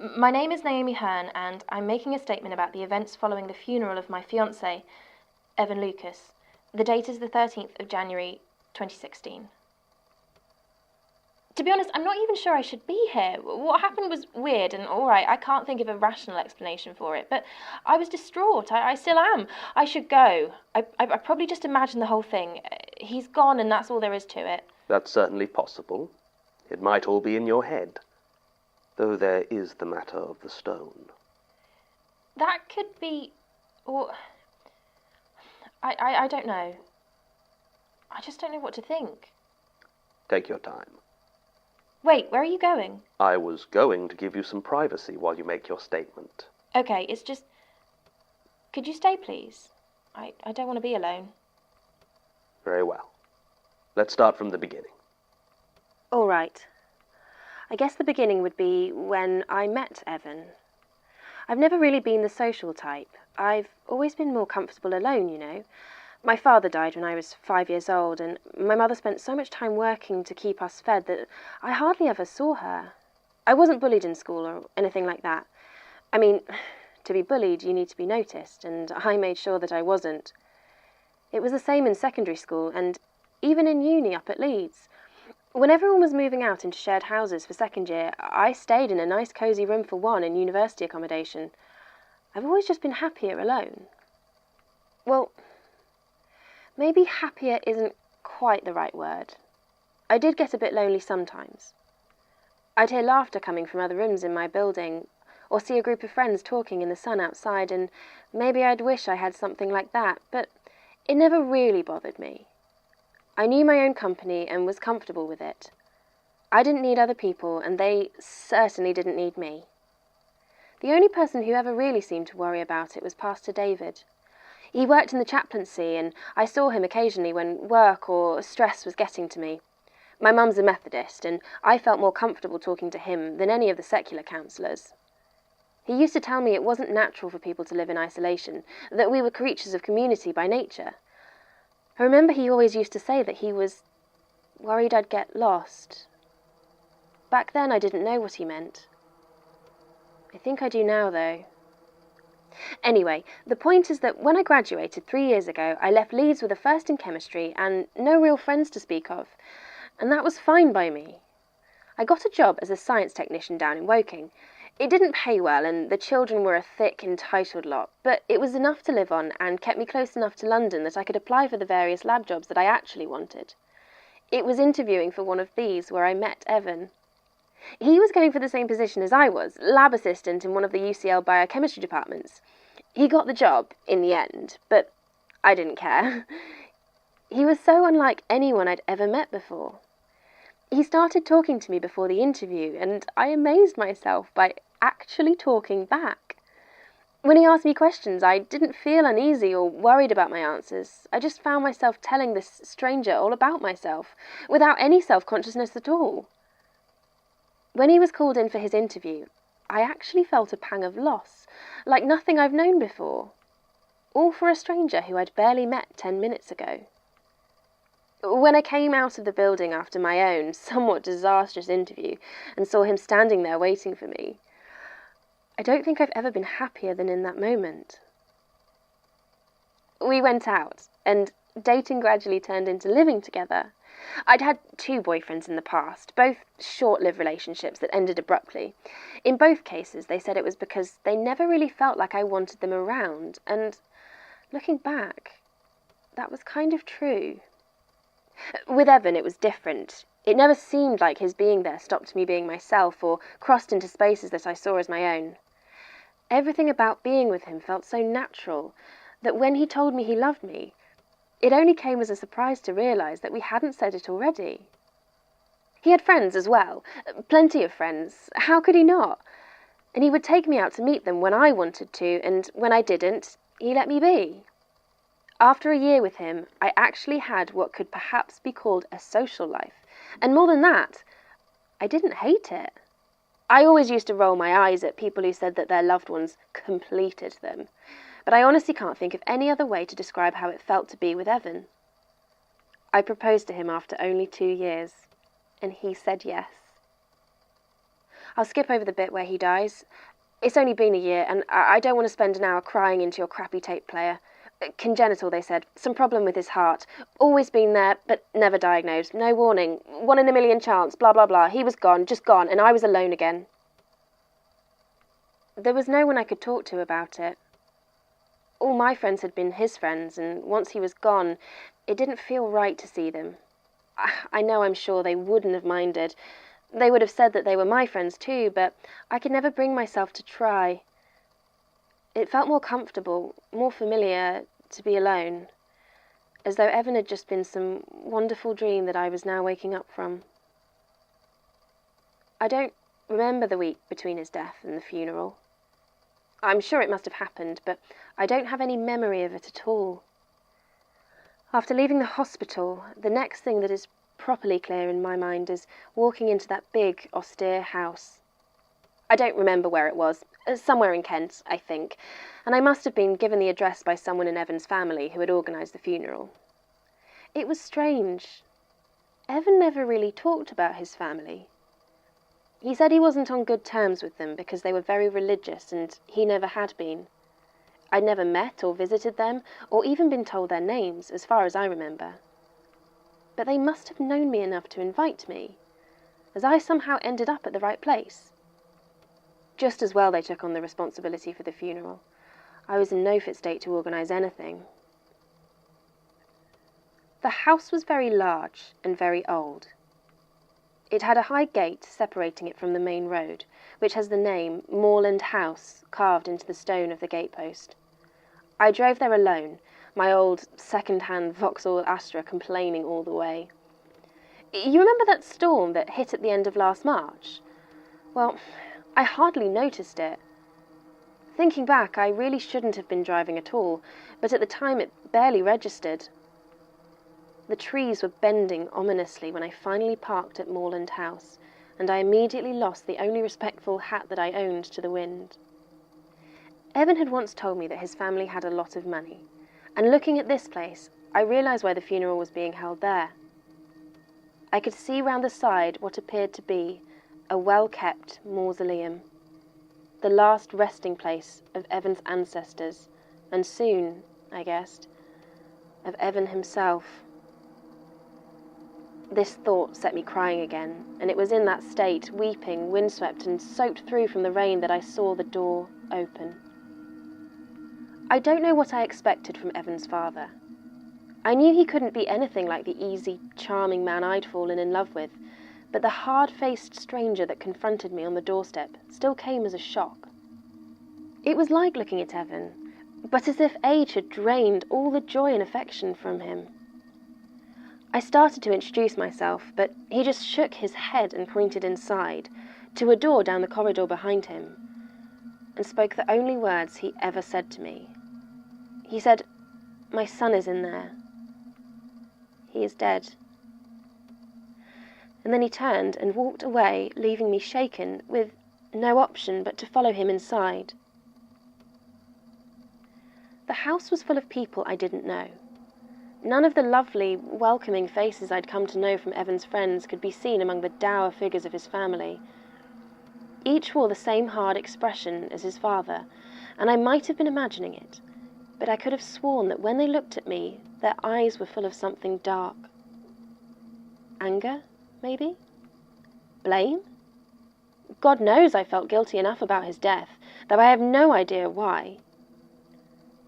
My name is Naomi Hearn, and I'm making a statement about the events following the funeral of my fiancé, Evan Lucas. The date is the 13th of January, 2016. To be honest, I'm not even sure I should be here. What happened was weird, and alright, I can't think of a rational explanation for it, but I was distraught. I still am. I should go. I probably just imagined the whole thing. He's gone, and that's all there is to it. That's certainly possible. It might all be in your head. Though there is the matter of the stone. That could be... or... I don't know. I just don't know what to think. Take your time. Wait, where are you going? I was going to give you some privacy while you make your statement. Okay, it's just... Could you stay, please? I don't want to be alone. Very well. Let's start from the beginning. All right. I guess the beginning would be when I met Evan. I've never really been the social type. I've always been more comfortable alone, you know. My father died when I was 5 years old, and my mother spent so much time working to keep us fed that I hardly ever saw her. I wasn't bullied in school or anything like that. I mean, to be bullied, you need to be noticed, and I made sure that I wasn't. It was the same in secondary school, and even in uni up at Leeds. When everyone was moving out into shared houses for second year, I stayed in a nice cosy room for one in university accommodation. I've always just been happier alone. Well, maybe happier isn't quite the right word. I did get a bit lonely sometimes. I'd hear laughter coming from other rooms in my building, or see a group of friends talking in the sun outside, and maybe I'd wish I had something like that, but it never really bothered me. I knew my own company and was comfortable with it. I didn't need other people, and they certainly didn't need me. The only person who ever really seemed to worry about it was Pastor David. He worked in the chaplaincy, and I saw him occasionally when work or stress was getting to me. My mum's a Methodist, and I felt more comfortable talking to him than any of the secular counsellors. He used to tell me it wasn't natural for people to live in isolation, that we were creatures of community by nature. I remember he always used to say that he was worried I'd get lost. Back then I didn't know what he meant. I think I do now, though. Anyway, the point is that when I graduated 3 years ago, I left Leeds with a first in chemistry and no real friends to speak of, and that was fine by me. I got a job as a science technician down in Woking. It didn't pay well, and the children were a thick, entitled lot, but it was enough to live on and kept me close enough to London that I could apply for the various lab jobs that I actually wanted. It was interviewing for one of these where I met Evan. He was going for the same position as I was, lab assistant in one of the UCL biochemistry departments. He got the job, in the end, but I didn't care. He was so unlike anyone I'd ever met before. He started talking to me before the interview, and I amazed myself by actually talking back. When he asked me questions, I didn't feel uneasy or worried about my answers. I just found myself telling this stranger all about myself, without any self-consciousness at all. When he was called in for his interview, I actually felt a pang of loss, like nothing I've known before. All for a stranger who I'd barely met 10 minutes ago. When I came out of the building after my own, somewhat disastrous interview and saw him standing there waiting for me, I don't think I've ever been happier than in that moment. We went out, and dating gradually turned into living together. I'd had 2 boyfriends in the past, both short-lived relationships that ended abruptly. In both cases, they said it was because they never really felt like I wanted them around, and looking back, that was kind of true. With Evan, it was different. It never seemed like his being there stopped me being myself or crossed into spaces that I saw as my own. Everything about being with him felt so natural that when he told me he loved me, it only came as a surprise to realise that we hadn't said it already. He had friends as well, plenty of friends. How could he not? And he would take me out to meet them when I wanted to, and when I didn't, he let me be. After a year with him, I actually had what could perhaps be called a social life. And more than that, I didn't hate it. I always used to roll my eyes at people who said that their loved ones completed them. But I honestly can't think of any other way to describe how it felt to be with Evan. I proposed to him after only 2 years, and he said yes. I'll skip over the bit where he dies. It's only been a year, and I don't want to spend an hour crying into your crappy tape player. Congenital, they said. Some problem with his heart. Always been there, but never diagnosed. No warning. 1 in a million chance. Blah, blah, blah. He was gone, just gone, and I was alone again. There was no one I could talk to about it. All my friends had been his friends, and once he was gone, it didn't feel right to see them. I know I'm sure they wouldn't have minded. They would have said that they were my friends too, but I could never bring myself to try. It felt more comfortable, more familiar to be alone, as though Evan had just been some wonderful dream that I was now waking up from. I don't remember the week between his death and the funeral. I'm sure it must have happened, but I don't have any memory of it at all. After leaving the hospital, the next thing that is properly clear in my mind is walking into that big, austere house. I don't remember where it was, somewhere in Kent, I think, and I must have been given the address by someone in Evan's family who had organised the funeral. It was strange. Evan never really talked about his family. He said he wasn't on good terms with them because they were very religious and he never had been. I'd never met or visited them or even been told their names, as far as I remember. But they must have known me enough to invite me, as I somehow ended up at the right place. Just as well they took on the responsibility for the funeral. I was in no fit state to organise anything. The house was very large and very old. It had a high gate separating it from the main road, which has the name Moorland House carved into the stone of the gatepost. I drove there alone, my old second-hand Vauxhall Astra complaining all the way. You remember that storm that hit at the end of last March? Well, I hardly noticed it. Thinking back, I really shouldn't have been driving at all, but at the time it barely registered. The trees were bending ominously when I finally parked at Moorland House, and I immediately lost the only respectful hat that I owned to the wind. Evan had once told me that his family had a lot of money, and looking at this place, I realised why the funeral was being held there. I could see round the side what appeared to be a well-kept mausoleum, the last resting place of Evan's ancestors, and soon, I guessed, of Evan himself. This thought set me crying again, and it was in that state, weeping, windswept and soaked through from the rain, that I saw the door open. I don't know what I expected from Evan's father. I knew he couldn't be anything like the easy, charming man I'd fallen in love with, but the hard-faced stranger that confronted me on the doorstep still came as a shock. It was like looking at Evan, but as if age had drained all the joy and affection from him. I started to introduce myself, but he just shook his head and pointed inside, to a door down the corridor behind him, and spoke the only words he ever said to me. He said, "My son is in there. He is dead." And then he turned and walked away, leaving me shaken, with no option but to follow him inside. The house was full of people I didn't know. None of the lovely, welcoming faces I'd come to know from Evan's friends could be seen among the dour figures of his family. Each wore the same hard expression as his father, and I might have been imagining it, but I could have sworn that when they looked at me, their eyes were full of something dark. Anger, maybe? Blame? God knows I felt guilty enough about his death, though I have no idea why.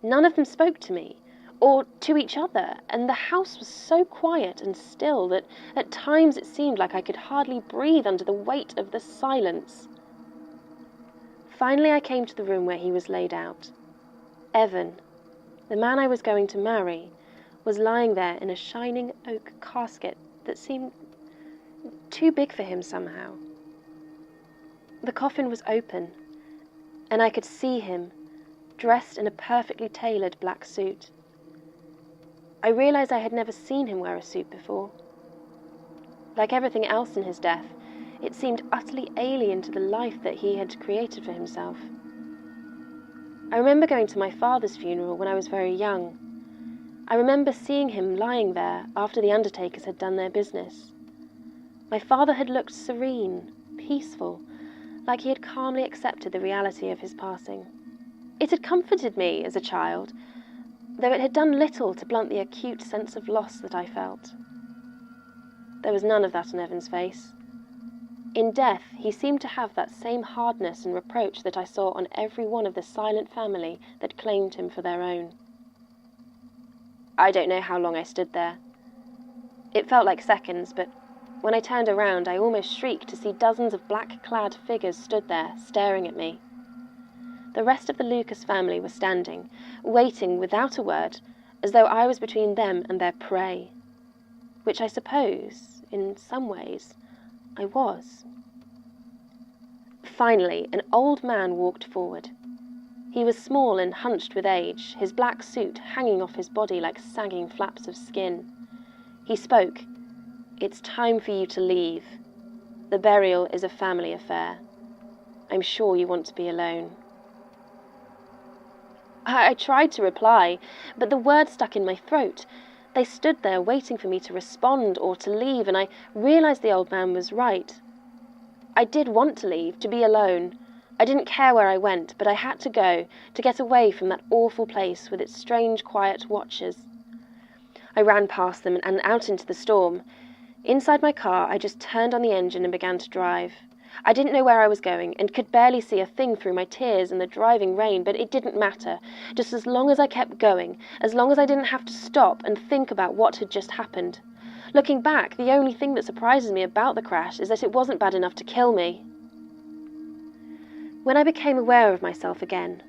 None of them spoke to me, or to each other, and the house was so quiet and still that at times it seemed like I could hardly breathe under the weight of the silence. Finally I came to the room where he was laid out. Evan, the man I was going to marry, was lying there in a shining oak casket that seemed too big for him somehow. The coffin was open, and I could see him, dressed in a perfectly tailored black suit. I realised I had never seen him wear a suit before. Like everything else in his death, it seemed utterly alien to the life that he had created for himself. I remember going to my father's funeral when I was very young. I remember seeing him lying there after the undertakers had done their business. My father had looked serene, peaceful, like he had calmly accepted the reality of his passing. It had comforted me as a child, though it had done little to blunt the acute sense of loss that I felt. There was none of that on Evan's face. In death, he seemed to have that same hardness and reproach that I saw on every one of the silent family that claimed him for their own. I don't know how long I stood there. It felt like seconds, but when I turned around, I almost shrieked to see dozens of black-clad figures stood there, staring at me. The rest of the Lucas family were standing, waiting without a word, as though I was between them and their prey, which I suppose, in some ways, I was. Finally, an old man walked forward. He was small and hunched with age, his black suit hanging off his body like sagging flaps of skin. He spoke. "It's time for you to leave. The burial is a family affair. I'm sure you want to be alone." I tried to reply, but the words stuck in my throat. They stood there waiting for me to respond or to leave, and I realized the old man was right. I did want to leave, to be alone. I didn't care where I went, but I had to go, to get away from that awful place with its strange, quiet watchers. I ran past them and out into the storm. Inside my car, I just turned on the engine and began to drive. I didn't know where I was going and could barely see a thing through my tears and the driving rain, but it didn't matter. Just as long as I kept going, as long as I didn't have to stop and think about what had just happened. Looking back, the only thing that surprises me about the crash is that it wasn't bad enough to kill me. When I became aware of myself again,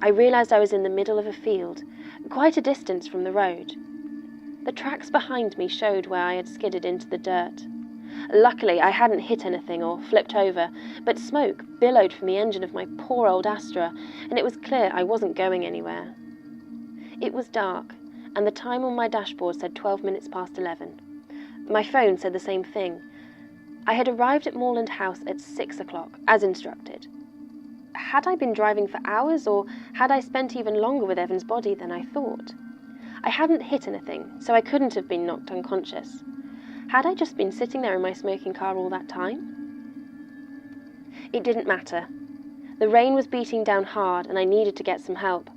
I realized I was in the middle of a field, quite a distance from the road. The tracks behind me showed where I had skidded into the dirt. Luckily, I hadn't hit anything or flipped over, but smoke billowed from the engine of my poor old Astra, and it was clear I wasn't going anywhere. It was dark, and the time on my dashboard said 12 minutes past 11. My phone said the same thing. I had arrived at Moreland House at 6 o'clock, as instructed. Had I been driving for hours, or had I spent even longer with Evan's body than I thought? I hadn't hit anything, so I couldn't have been knocked unconscious. Had I just been sitting there in my smoking car all that time? It didn't matter. The rain was beating down hard, and I needed to get some help.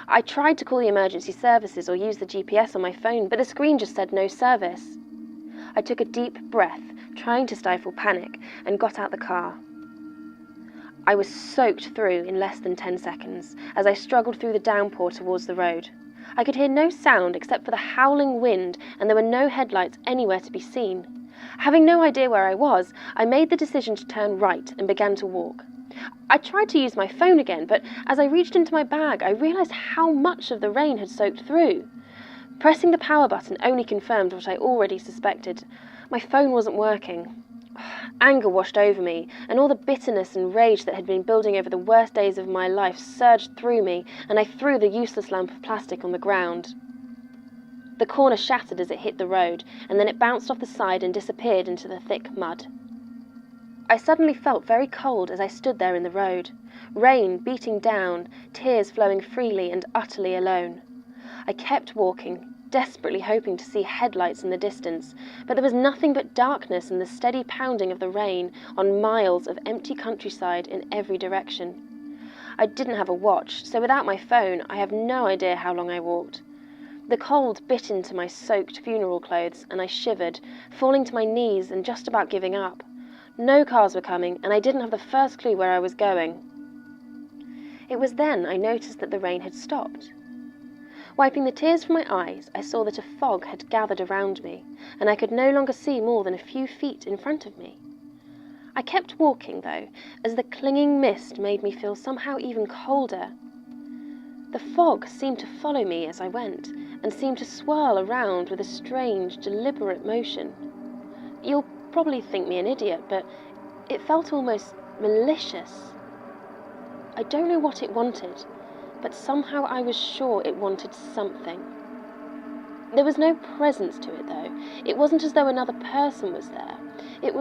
I tried to call the emergency services or use the GPS on my phone, but the screen just said no service. I took a deep breath, trying to stifle panic, and got out the car. I was soaked through in less than 10 seconds as I struggled through the downpour towards the road. I could hear no sound except for the howling wind, and there were no headlights anywhere to be seen. Having no idea where I was, I made the decision to turn right and began to walk. I tried to use my phone again, but as I reached into my bag, I realized how much of the rain had soaked through. Pressing the power button only confirmed what I already suspected. My phone wasn't working. Anger washed over me, and all the bitterness and rage that had been building over the worst days of my life surged through me, and I threw the useless lump of plastic on the ground. The corner shattered as it hit the road, and then it bounced off the side and disappeared into the thick mud. I suddenly felt very cold as I stood there in the road, rain beating down, tears flowing freely, and utterly alone. I kept walking, desperately hoping to see headlights in the distance, but there was nothing but darkness and the steady pounding of the rain on miles of empty countryside in every direction. I didn't have a watch, so without my phone, I have no idea how long I walked. The cold bit into my soaked funeral clothes, and I shivered, falling to my knees and just about giving up. No cars were coming, and I didn't have the first clue where I was going. It was then I noticed that the rain had stopped. Wiping the tears from my eyes, I saw that a fog had gathered around me, and I could no longer see more than a few feet in front of me. I kept walking, though, as the clinging mist made me feel somehow even colder. The fog seemed to follow me as I went, and seemed to swirl around with a strange, deliberate motion. You'll probably think me an idiot, but it felt almost malicious. I don't know what it wanted, but somehow I was sure it wanted something. There was no presence to it, though. It wasn't as though another person was there. It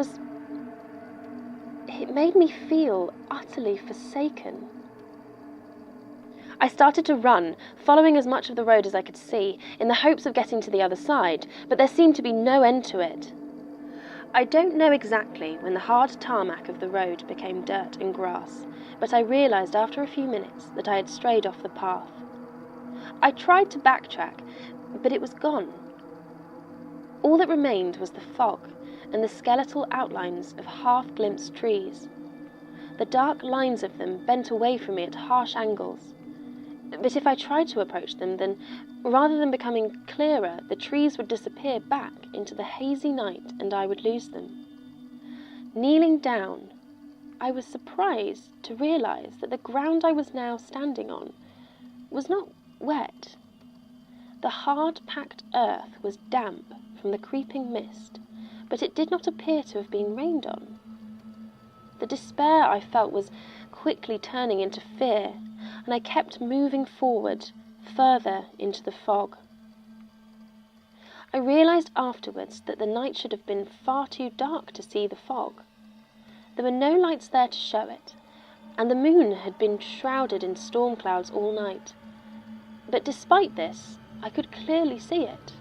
made me feel utterly forsaken. I started to run, following as much of the road as I could see, in the hopes of getting to the other side, but there seemed to be no end to it. I don't know exactly when the hard tarmac of the road became dirt and grass, but I realised after a few minutes that I had strayed off the path. I tried to backtrack, but it was gone. All that remained was the fog and the skeletal outlines of half-glimpsed trees. The dark lines of them bent away from me at harsh angles. But if I tried to approach them, then, rather than becoming clearer, the trees would disappear back into the hazy night and I would lose them. Kneeling down, I was surprised to realise that the ground I was now standing on was not wet. The hard-packed earth was damp from the creeping mist, but it did not appear to have been rained on. The despair I felt was quickly turning into fear, and I kept moving forward, further into the fog. I realised afterwards that the night should have been far too dark to see the fog. There were no lights there to show it, and the moon had been shrouded in storm clouds all night. But despite this, I could clearly see it.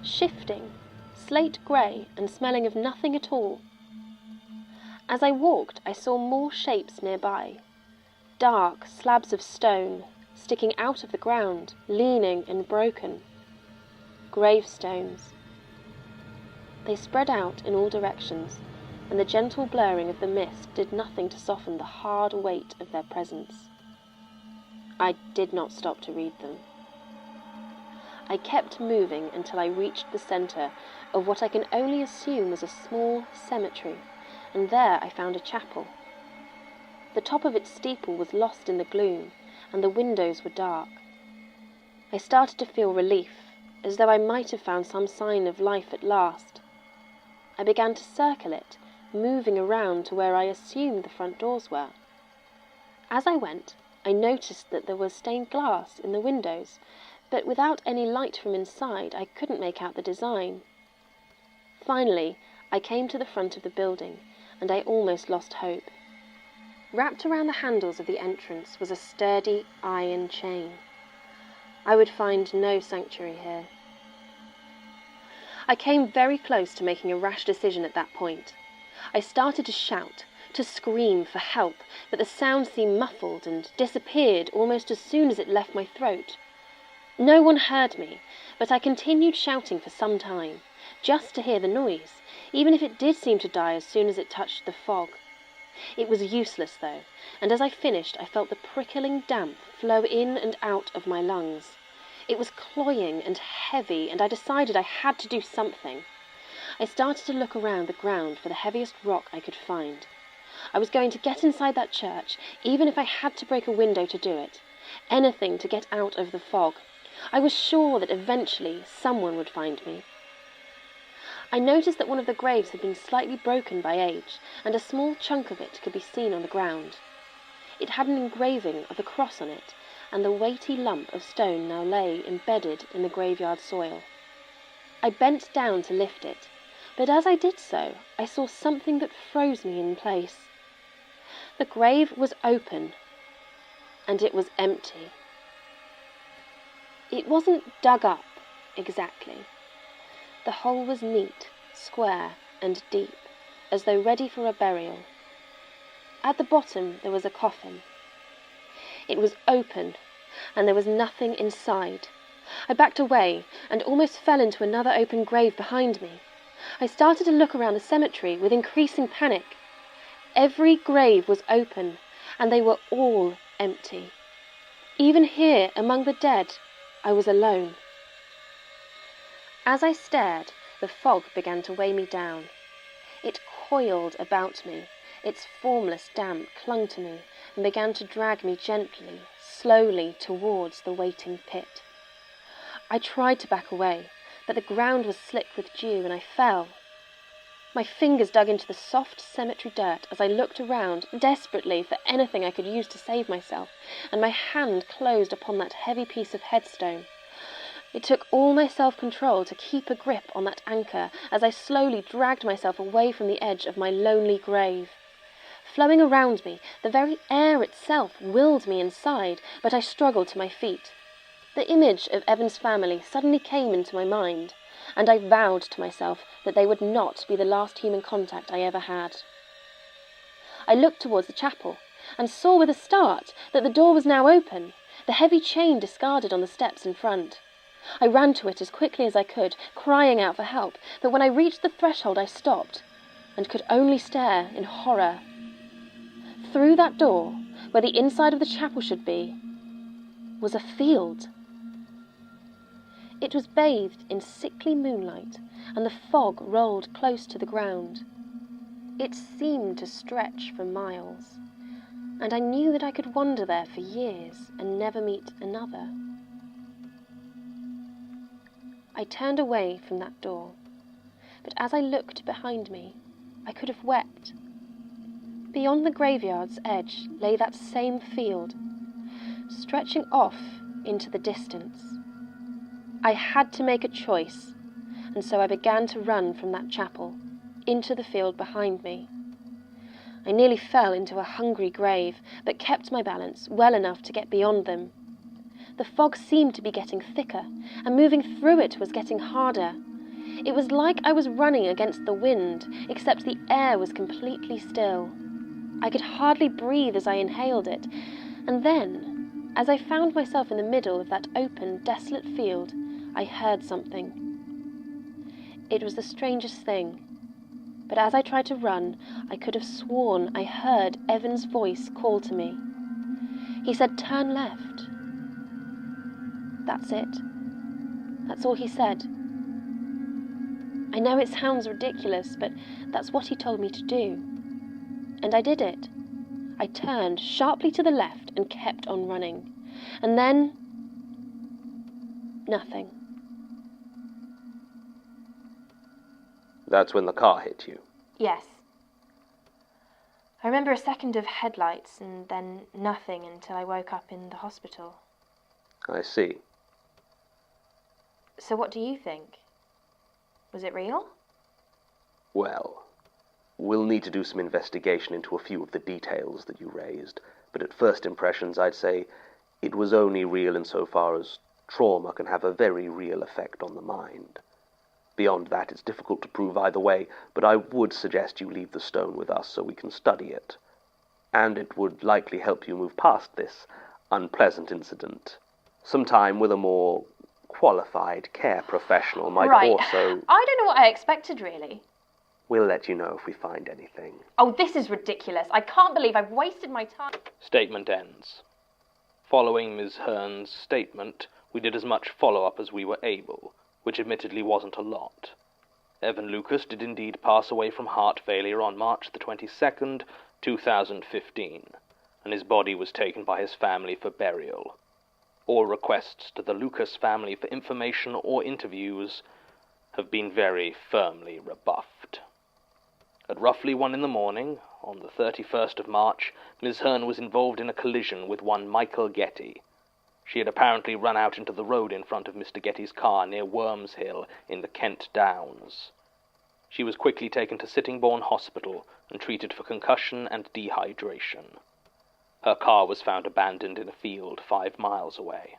Shifting, slate grey and smelling of nothing at all. As I walked, I saw more shapes nearby. Dark slabs of stone, sticking out of the ground, leaning and broken. Gravestones. They spread out in all directions, and the gentle blurring of the mist did nothing to soften the hard weight of their presence. I did not stop to read them. I kept moving until I reached the centre of what I can only assume was a small cemetery, and there I found a chapel. The top of its steeple was lost in the gloom, and the windows were dark. I started to feel relief, as though I might have found some sign of life at last. I began to circle it, moving around to where I assumed the front doors were. As I went, I noticed that there was stained glass in the windows, but without any light from inside, I couldn't make out the design. Finally, I came to the front of the building, and I almost lost hope. Wrapped around the handles of the entrance was a sturdy iron chain. I would find no sanctuary here. I came very close to making a rash decision at that point. I started to shout, to scream for help, but the sound seemed muffled and disappeared almost as soon as it left my throat. No one heard me, but I continued shouting for some time, just to hear the noise, even if it did seem to die as soon as it touched the fog. It was useless, though, and as I finished I felt the prickling damp flow in and out of my lungs. It was cloying and heavy, and I decided I had to do something. I started to look around the ground for the heaviest rock I could find. I was going to get inside that church, even if I had to break a window to do it. Anything to get out of the fog. I was sure that eventually someone would find me. I noticed that one of the graves had been slightly broken by age, and a small chunk of it could be seen on the ground. It had an engraving of a cross on it, and the weighty lump of stone now lay embedded in the graveyard soil. I bent down to lift it, but as I did so, I saw something that froze me in place. The grave was open, and it was empty. It wasn't dug up, exactly. The hole was neat, square, and deep, as though ready for a burial. At the bottom there was a coffin. It was open, and there was nothing inside. I backed away, and almost fell into another open grave behind me. I started to look around the cemetery with increasing panic. Every grave was open, and they were all empty. Even here, among the dead, I was alone. As I stared, the fog began to weigh me down. It coiled about me, its formless damp clung to me and began to drag me gently, slowly towards the waiting pit. I tried to back away, but the ground was slick with dew and I fell. My fingers dug into the soft cemetery dirt as I looked around desperately for anything I could use to save myself, and my hand closed upon that heavy piece of headstone. It took all my self-control to keep a grip on that anchor as I slowly dragged myself away from the edge of my lonely grave. Flowing around me, the very air itself willed me inside, but I struggled to my feet. The image of Evan's family suddenly came into my mind, and I vowed to myself that they would not be the last human contact I ever had. I looked towards the chapel, and saw with a start that the door was now open, the heavy chain discarded on the steps in front. I ran to it as quickly as I could, crying out for help, but when I reached the threshold I stopped, and could only stare in horror. Through that door, where the inside of the chapel should be, was a field. It was bathed in sickly moonlight, and the fog rolled close to the ground. It seemed to stretch for miles, and I knew that I could wander there for years and never meet another. I turned away from that door, but as I looked behind me, I could have wept. Beyond the graveyard's edge lay that same field, stretching off into the distance. I had to make a choice, and so I began to run from that chapel into the field behind me. I nearly fell into a hungry grave, but kept my balance well enough to get beyond them. The fog seemed to be getting thicker, and moving through it was getting harder. It was like I was running against the wind, except the air was completely still. I could hardly breathe as I inhaled it, and then, as I found myself in the middle of that open, desolate field, I heard something. It was the strangest thing, but as I tried to run, I could have sworn I heard Evan's voice call to me. He said, "Turn left." That's it. That's all he said. I know it sounds ridiculous, but that's what he told me to do. And I did it. I turned sharply to the left and kept on running. And then, nothing. That's when the car hit you. Yes. I remember a second of headlights and then nothing until I woke up in the hospital. I see. So what do you think? Was it real? Well, we'll need to do some investigation into a few of the details that you raised, but at first impressions I'd say it was only real insofar as trauma can have a very real effect on the mind. Beyond that, it's difficult to prove either way, but I would suggest you leave the stone with us so we can study it. And it would likely help you move past this unpleasant incident. Some time with a more qualified care professional might also... I don't know what I expected, really. We'll let you know if we find anything. Oh, this is ridiculous. I can't believe I've wasted my time. Statement ends. Following Ms. Hearn's statement, we did as much follow-up as we were able, which admittedly wasn't a lot. Evan Lucas did indeed pass away from heart failure on March the 22nd, 2015, and his body was taken by his family for burial. All requests to the Lucas family for information or interviews have been very firmly rebuffed. At roughly 1 a.m, on the 31st of March, Ms. Hearn was involved in a collision with one Michael Getty. She had apparently run out into the road in front of Mr. Getty's car near Worms Hill in the Kent Downs. She was quickly taken to Sittingbourne Hospital and treated for concussion and dehydration. Her car was found abandoned in a field 5 miles away.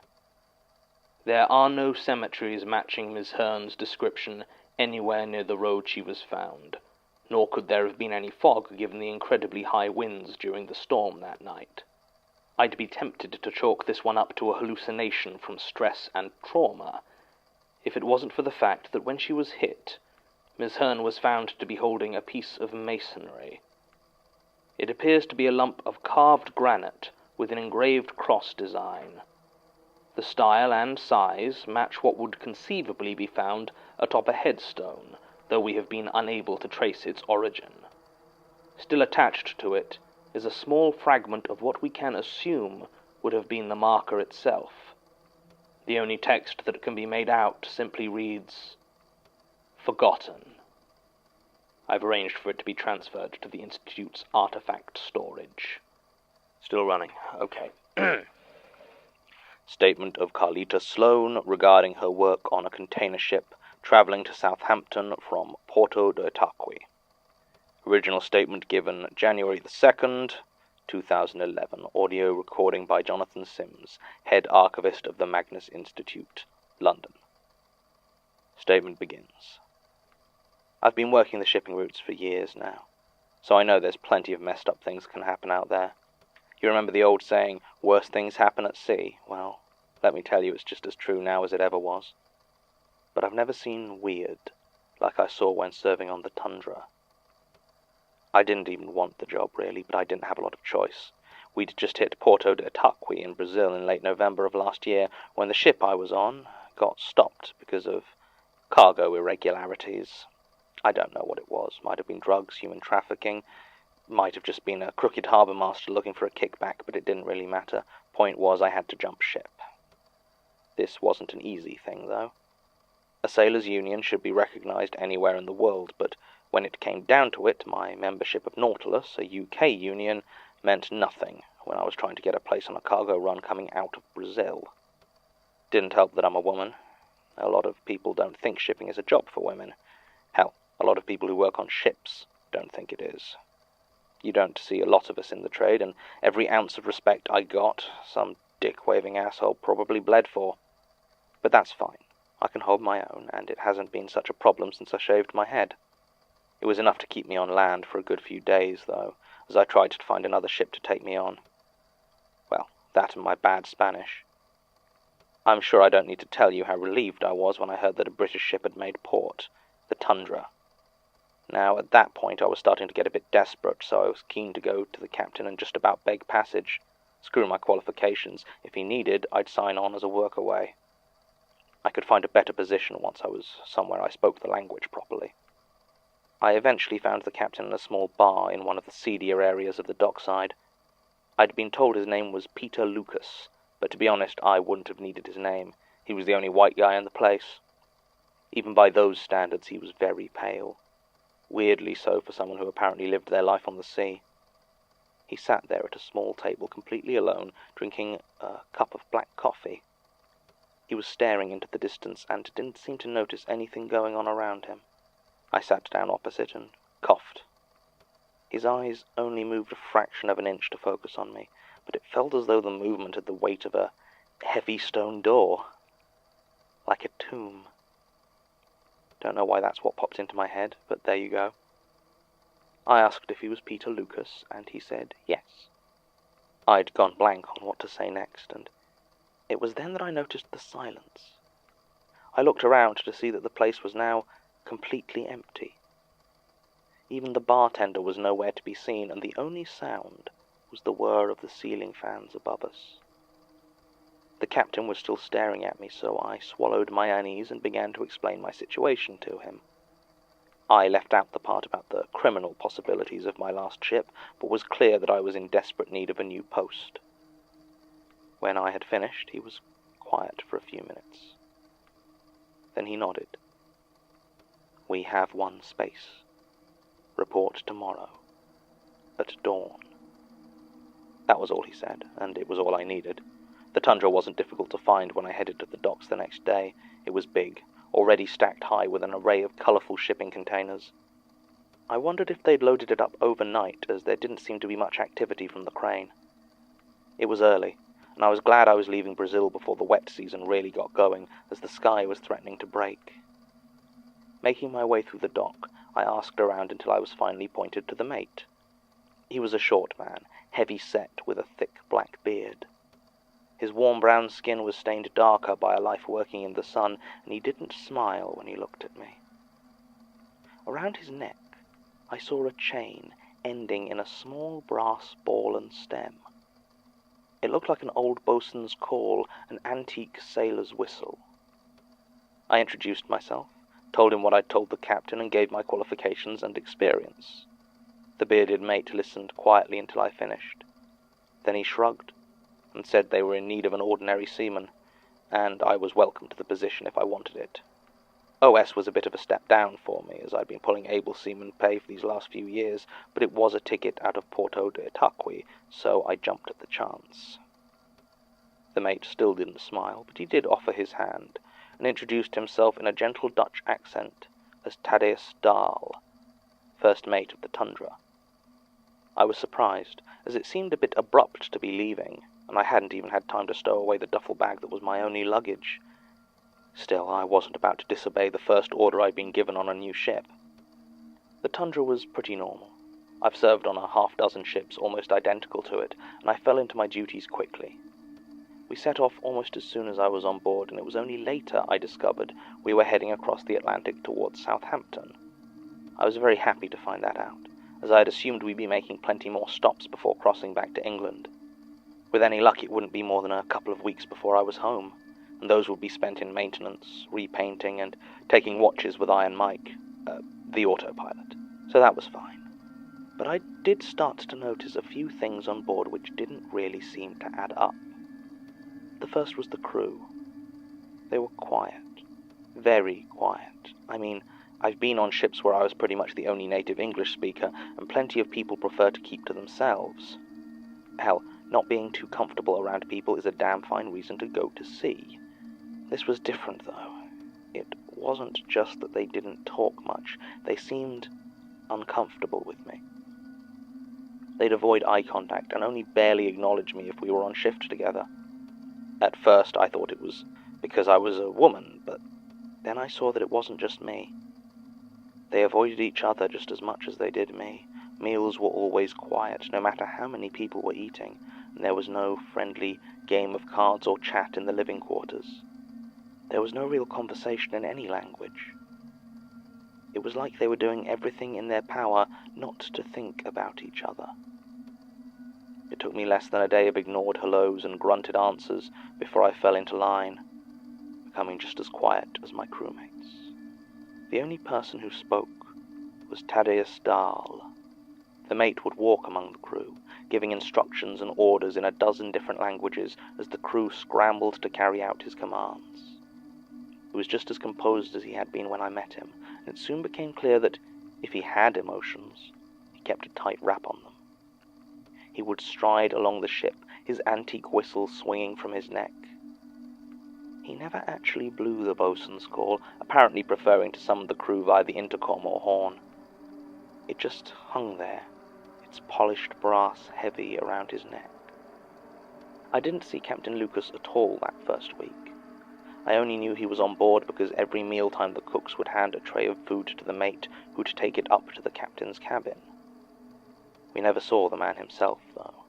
There are no cemeteries matching Ms. Hearn's description anywhere near the road she was found, nor could there have been any fog given the incredibly high winds during the storm that night. I'd be tempted to chalk this one up to a hallucination from stress and trauma, if it wasn't for the fact that when she was hit, Ms. Hearn was found to be holding a piece of masonry. It appears to be a lump of carved granite with an engraved cross design. The style and size match what would conceivably be found atop a headstone, though we have been unable to trace its origin. Still attached to it is a small fragment of what we can assume would have been the marker itself. The only text that can be made out simply reads, "Forgotten." I've arranged for it to be transferred to the Institute's artifact storage. Still running. Okay. Statement of Carlita Sloane regarding her work on a container ship traveling to Southampton from Porto de Tarqui. Original statement given January the 2nd, 2011. Audio recording by Jonathan Sims, Head Archivist of the Magnus Institute, London. Statement begins. I've been working the shipping routes for years now, so I know there's plenty of messed up things can happen out there. You remember the old saying, worse things happen at sea? Well, let me tell you, it's just as true now as it ever was. But I've never seen weird like I saw when serving on the Tundra. I didn't even want the job, really, but I didn't have a lot of choice. We'd just hit Porto-de-Itaqui in Brazil in late November of last year when the ship I was on got stopped because of cargo irregularities. I don't know what it was. Might have been drugs, human trafficking. Might have just been a crooked harbour master looking for a kickback, but it didn't really matter. Point was, I had to jump ship. This wasn't an easy thing, though. A sailors' union should be recognised anywhere in the world, but when it came down to it, my membership of Nautilus, a UK union, meant nothing when I was trying to get a place on a cargo run coming out of Brazil. Didn't help that I'm a woman. A lot of people don't think shipping is a job for women. Hell, a lot of people who work on ships don't think it is. You don't see a lot of us in the trade, and every ounce of respect I got, some dick-waving asshole probably bled for. But that's fine. I can hold my own, and it hasn't been such a problem since I shaved my head. It was enough to keep me on land for a good few days, though, as I tried to find another ship to take me on. Well, that and my bad Spanish. I'm sure I don't need to tell you how relieved I was when I heard that a British ship had made port, the Tundra. Now, at that point, I was starting to get a bit desperate, so I was keen to go to the captain and just about beg passage. Screw my qualifications. If he needed, I'd sign on as a workaway. I could find a better position once I was somewhere I spoke the language properly. I eventually found the captain in a small bar in one of the seedier areas of the dockside. I'd been told his name was Peter Lucas, but to be honest, I wouldn't have needed his name. He was the only white guy in the place. Even by those standards, he was very pale. Weirdly so for someone who apparently lived their life on the sea. He sat there at a small table completely alone, drinking a cup of black coffee. He was staring into the distance and didn't seem to notice anything going on around him. I sat down opposite and coughed. His eyes only moved a fraction of an inch to focus on me, but it felt as though the movement had the weight of a heavy stone door. Like a tomb. Don't know why that's what popped into my head, but there you go. I asked if he was Peter Lucas, and he said yes. I'd gone blank on what to say next, and it was then that I noticed the silence. I looked around to see that the place was now completely empty. Even the bartender was nowhere to be seen, and the only sound was the whir of the ceiling fans above us. The captain was still staring at me, so I swallowed my unease and began to explain my situation to him. I left out the part about the criminal possibilities of my last ship, but was clear that I was in desperate need of a new post. When I had finished, he was quiet for a few minutes. Then he nodded. "We have one space. Report tomorrow, at dawn." That was all he said, and it was all I needed. The Tundra wasn't difficult to find when I headed to the docks the next day. It was big, already stacked high with an array of colourful shipping containers. I wondered if they'd loaded it up overnight, as there didn't seem to be much activity from the crane. It was early, and I was glad I was leaving Brazil before the wet season really got going, as the sky was threatening to break. Making my way through the dock, I asked around until I was finally pointed to the mate. He was a short man, heavy-set with a thick black beard. His warm brown skin was stained darker by a life working in the sun, and he didn't smile when he looked at me. Around his neck, I saw a chain ending in a small brass ball and stem. It looked like an old boatswain's call, an antique sailor's whistle. I introduced myself, told him what I'd told the captain, and gave my qualifications and experience. The bearded mate listened quietly until I finished. Then he shrugged and said they were in need of an ordinary seaman, and I was welcome to the position if I wanted it. OS was a bit of a step down for me, as I'd been pulling able seaman pay for these last few years, but it was a ticket out of Porto-de-Itaqui, so I jumped at the chance. The mate still didn't smile, but he did offer his hand, and introduced himself in a gentle Dutch accent as Thaddeus Dahl, first mate of the Tundra. I was surprised, as it seemed a bit abrupt to be leaving, and I hadn't even had time to stow away the duffel bag that was my only luggage. Still, I wasn't about to disobey the first order I'd been given on a new ship. The tundra was pretty normal. I've served on a half-dozen ships almost identical to it, and I fell into my duties quickly. We set off almost as soon as I was on board, and it was only later I discovered we were heading across the Atlantic towards Southampton. I was very happy to find that out, as I had assumed we'd be making plenty more stops before crossing back to England. With any luck, it wouldn't be more than a couple of weeks before I was home, and those would be spent in maintenance, repainting, and taking watches with Iron Mike, the autopilot. So that was fine. But I did start to notice a few things on board which didn't really seem to add up. The first was the crew. They were quiet. Very quiet. I mean, I've been on ships where I was pretty much the only native English speaker, and plenty of people prefer to keep to themselves. Hell, not being too comfortable around people is a damn fine reason to go to sea. This was different, though. It wasn't just that they didn't talk much. They seemed uncomfortable with me. They'd avoid eye contact and only barely acknowledge me if we were on shift together. At first I thought it was because I was a woman, but then I saw that it wasn't just me. They avoided each other just as much as they did me. Meals were always quiet, no matter how many people were eating, and there was no friendly game of cards or chat in the living quarters. There was no real conversation in any language. It was like they were doing everything in their power not to think about each other. It took me less than a day of ignored hellos and grunted answers before I fell into line, becoming just as quiet as my crewmates. The only person who spoke was Thaddeus Dahl. The mate would walk among the crew, giving instructions and orders in a dozen different languages as the crew scrambled to carry out his commands. He was just as composed as he had been when I met him, and it soon became clear that if he had emotions, he kept a tight wrap on them. He would stride along the ship, his antique whistle swinging from his neck. He never actually blew the boatswain's call, apparently preferring to summon the crew via the intercom or horn. It just hung there, its polished brass heavy around his neck. I didn't see Captain Lucas at all that first week. I only knew he was on board because every mealtime the cooks would hand a tray of food to the mate, who'd take it up to the captain's cabin. We never saw the man himself, though.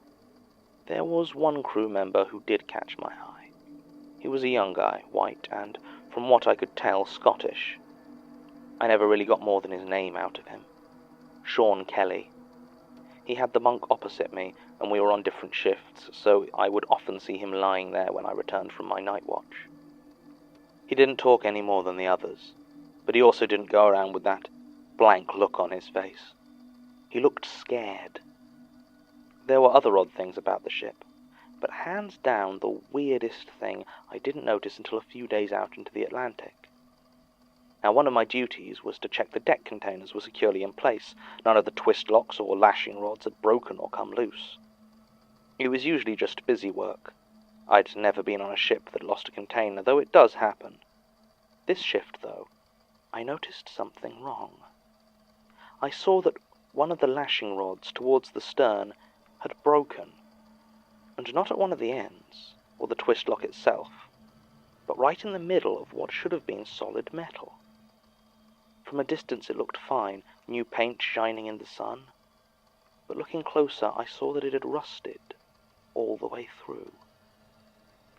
There was one crew member who did catch my eye. He was a young guy, white, and, from what I could tell, Scottish. I never really got more than his name out of him. Sean Kelly. He had the bunk opposite me, and we were on different shifts, so I would often see him lying there when I returned from my night watch. He didn't talk any more than the others, but he also didn't go around with that blank look on his face. He looked scared. There were other odd things about the ship, but hands down the weirdest thing I didn't notice until a few days out into the Atlantic. Now, one of my duties was to check the deck containers were securely in place. None of the twist locks or lashing rods had broken or come loose. It was usually just busy work. I'd never been on a ship that lost a container, though it does happen. This shift, though, I noticed something wrong. I saw that one of the lashing rods towards the stern had broken, and not at one of the ends, or the twist lock itself, but right in the middle of what should have been solid metal. From a distance it looked fine, new paint shining in the sun, but looking closer I saw that it had rusted all the way through.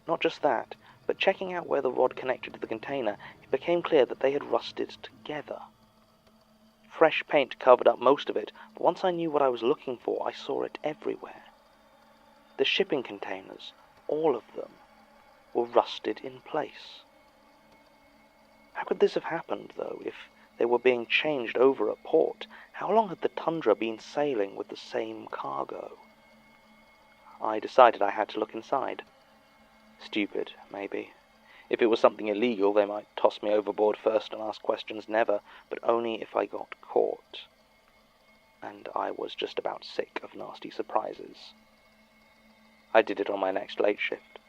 Not just that, but checking out where the rod connected to the container, it became clear that they had rusted together. Fresh paint covered up most of it, but once I knew what I was looking for, I saw it everywhere. The shipping containers, all of them, were rusted in place. How could this have happened, though, if they were being changed over at port? How long had the Tundra been sailing with the same cargo? I decided I had to look inside. Stupid, maybe. If it was something illegal, they might toss me overboard first and ask questions never, but only if I got caught. And I was just about sick of nasty surprises. I did it on my next late shift.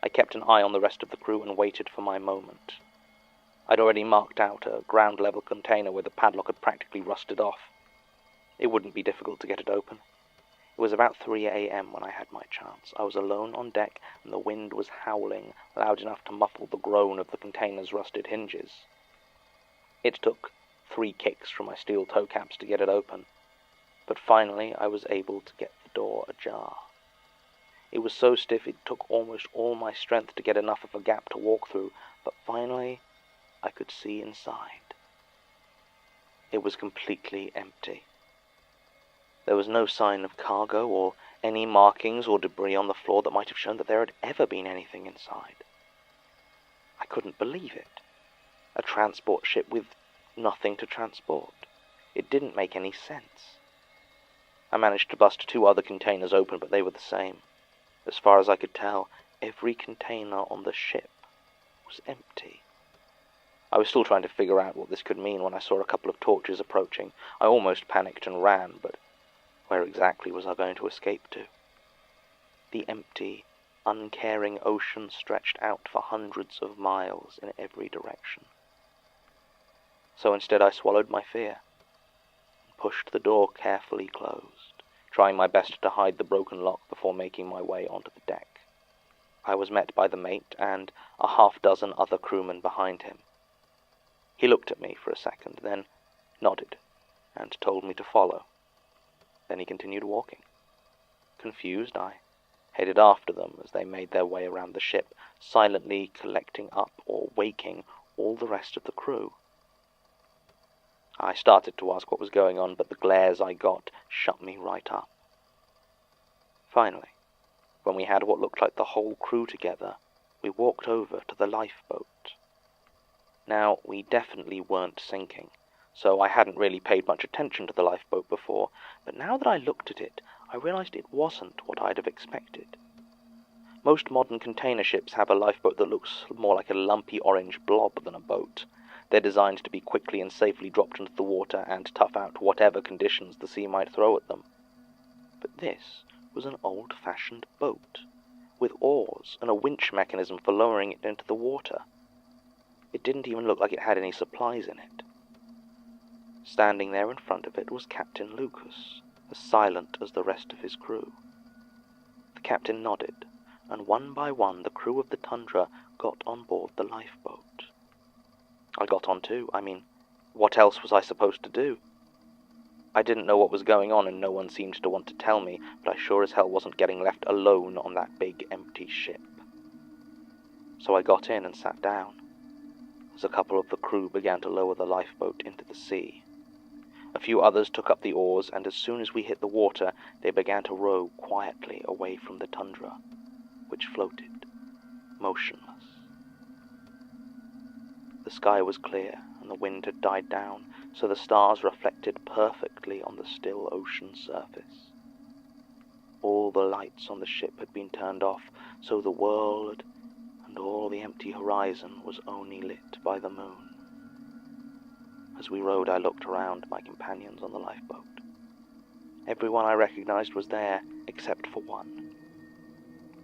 I kept an eye on the rest of the crew and waited for my moment. I'd already marked out a ground-level container where the padlock had practically rusted off. It wouldn't be difficult to get it open. It was about 3 a.m. when I had my chance. I was alone on deck, and the wind was howling, loud enough to muffle the groan of the container's rusted hinges. It took 3 kicks from my steel toe caps to get it open, but finally I was able to get the door ajar. It was so stiff it took almost all my strength to get enough of a gap to walk through, but finally I could see inside. It was completely empty. There was no sign of cargo or any markings or debris on the floor that might have shown that there had ever been anything inside. I couldn't believe it. A transport ship with nothing to transport. It didn't make any sense. I managed to bust 2 other containers open, but they were the same. As far as I could tell, every container on the ship was empty. I was still trying to figure out what this could mean when I saw a couple of torches approaching. I almost panicked and ran, but where exactly was I going to escape to? The empty, uncaring ocean stretched out for hundreds of miles in every direction. So instead I swallowed my fear and pushed the door carefully closed, trying my best to hide the broken lock before making my way onto the deck. I was met by the mate and a half-dozen other crewmen behind him. He looked at me for a second, then nodded and told me to follow. Then he continued walking. Confused, I headed after them as they made their way around the ship, silently collecting up or waking all the rest of the crew. I started to ask what was going on, but the glares I got shut me right up. Finally, when we had what looked like the whole crew together, we walked over to the lifeboat. Now, we definitely weren't sinking, so I hadn't really paid much attention to the lifeboat before, but now that I looked at it, I realized it wasn't what I'd have expected. Most modern container ships have a lifeboat that looks more like a lumpy orange blob than a boat. They're designed to be quickly and safely dropped into the water and tough out whatever conditions the sea might throw at them. But this was an old-fashioned boat, with oars and a winch mechanism for lowering it into the water. It didn't even look like it had any supplies in it. Standing there in front of it was Captain Lucas, as silent as the rest of his crew. The captain nodded, and one by one the crew of the Tundra got on board the lifeboat. I got on too. I mean, what else was I supposed to do? I didn't know what was going on, and no one seemed to want to tell me, but I sure as hell wasn't getting left alone on that big empty ship. So I got in and sat down, as a couple of the crew began to lower the lifeboat into the sea. A few others took up the oars, and as soon as we hit the water, they began to row quietly away from the Tundra, which floated, motionless. The sky was clear, and the wind had died down, so the stars reflected perfectly on the still ocean surface. All the lights on the ship had been turned off, so the world and all the empty horizon was only lit by the moon. As we rowed, I looked around my companions on the lifeboat. Everyone I recognized was there, except for one.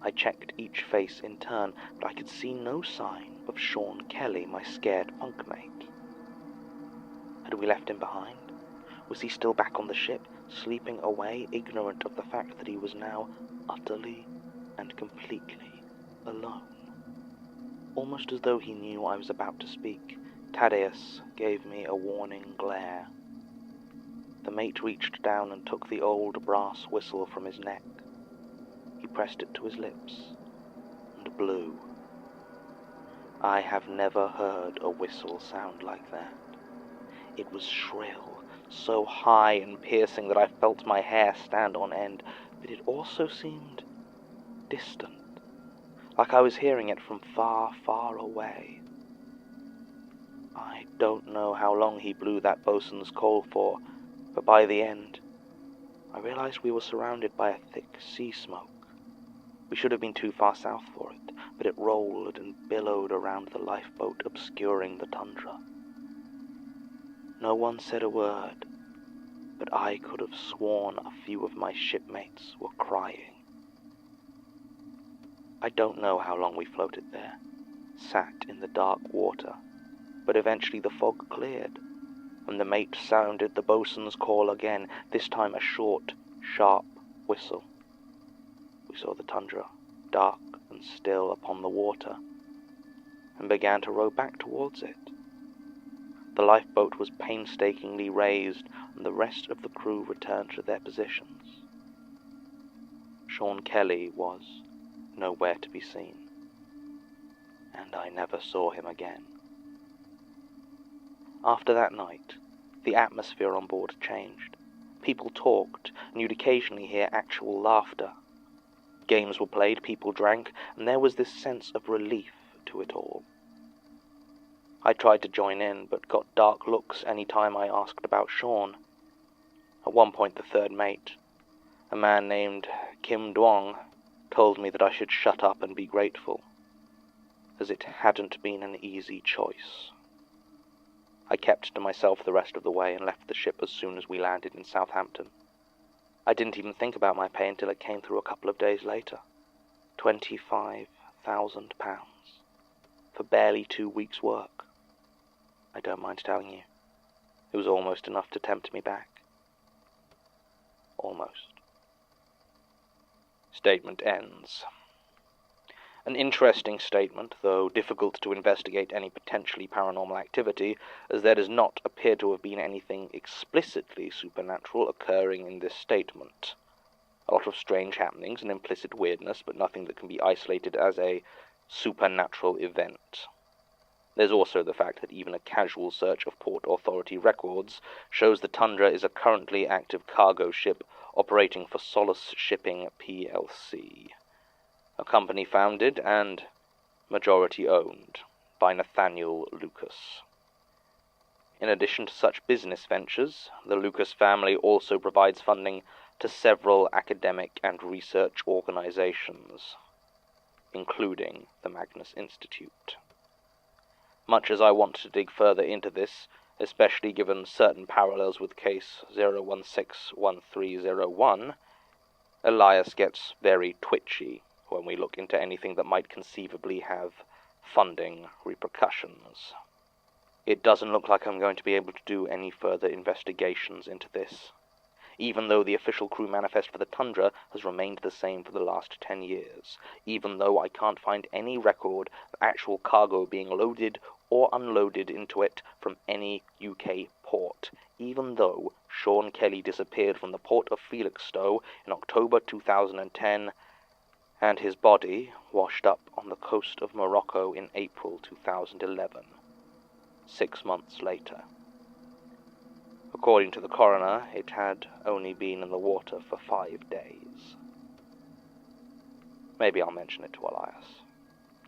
I checked each face in turn, but I could see no sign of Sean Kelly, my scared bunkmate. Had we left him behind? Was he still back on the ship, sleeping away, ignorant of the fact that he was now utterly and completely alone? Almost as though he knew I was about to speak, Thaddeus gave me a warning glare. The mate reached down and took the old brass whistle from his neck. He pressed it to his lips and blew. I have never heard a whistle sound like that. It was shrill, so high and piercing that I felt my hair stand on end, but it also seemed distant, like I was hearing it from far, far away. I don't know how long he blew that boatswain's call for, but by the end, I realized we were surrounded by a thick sea smoke. We should have been too far south for it, but it rolled and billowed around the lifeboat, obscuring the tundra. No one said a word, but I could have sworn a few of my shipmates were crying. I don't know how long we floated there, sat in the dark water, but eventually the fog cleared, and the mate sounded the boatswain's call again, this time a short, sharp whistle. We saw the tundra, dark and still upon the water, and began to row back towards it. The lifeboat was painstakingly raised, and the rest of the crew returned to their positions. Sean Kelly was nowhere to be seen, and I never saw him again. After that night, the atmosphere on board changed. People talked, and you'd occasionally hear actual laughter. Games were played, people drank, and there was this sense of relief to it all. I tried to join in, but got dark looks any time I asked about Sean. At one point, the third mate, a man named Kim Duong, told me that I should shut up and be grateful, as it hadn't been an easy choice. I kept to myself the rest of the way and left the ship as soon as we landed in Southampton. I didn't even think about my pay until it came through a couple of days later. £25,000 for barely 2 weeks' work. I don't mind telling you, it was almost enough to tempt me back. Almost. Statement ends. An interesting statement, though difficult to investigate any potentially paranormal activity, as there does not appear to have been anything explicitly supernatural occurring in this statement. A lot of strange happenings and implicit weirdness, but nothing that can be isolated as a supernatural event. There's also the fact that even a casual search of Port Authority records shows the Tundra is a currently active cargo ship operating for Solace Shipping plc, a company founded and majority-owned by Nathaniel Lucas. In addition to such business ventures, the Lucas family also provides funding to several academic and research organizations, including the Magnus Institute. Much as I want to dig further into this, especially given certain parallels with case 0161301, Elias gets very twitchy when we look into anything that might conceivably have funding repercussions. It doesn't look like I'm going to be able to do any further investigations into this, even though the official crew manifest for the Tundra has remained the same for the last 10 years, even though I can't find any record of actual cargo being loaded or unloaded into it from any UK port, even though Sean Kelly disappeared from the port of Felixstowe in October 2010, and his body washed up on the coast of Morocco in April 2011, 6 months later. According to the coroner, it had only been in the water for 5 days. Maybe I'll mention it to Elias,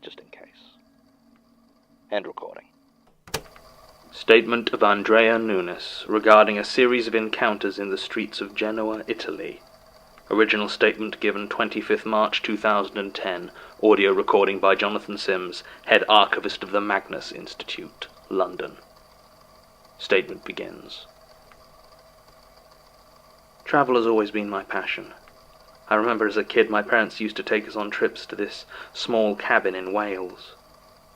just in case. End recording. Statement of Andrea Nunes regarding a series of encounters in the streets of Genoa, Italy. Original statement given 25th March 2010. Audio recording by Jonathan Sims, Head Archivist of the Magnus Institute, London. Statement begins. Travel has always been my passion. I remember as a kid my parents used to take us on trips to this small cabin in Wales.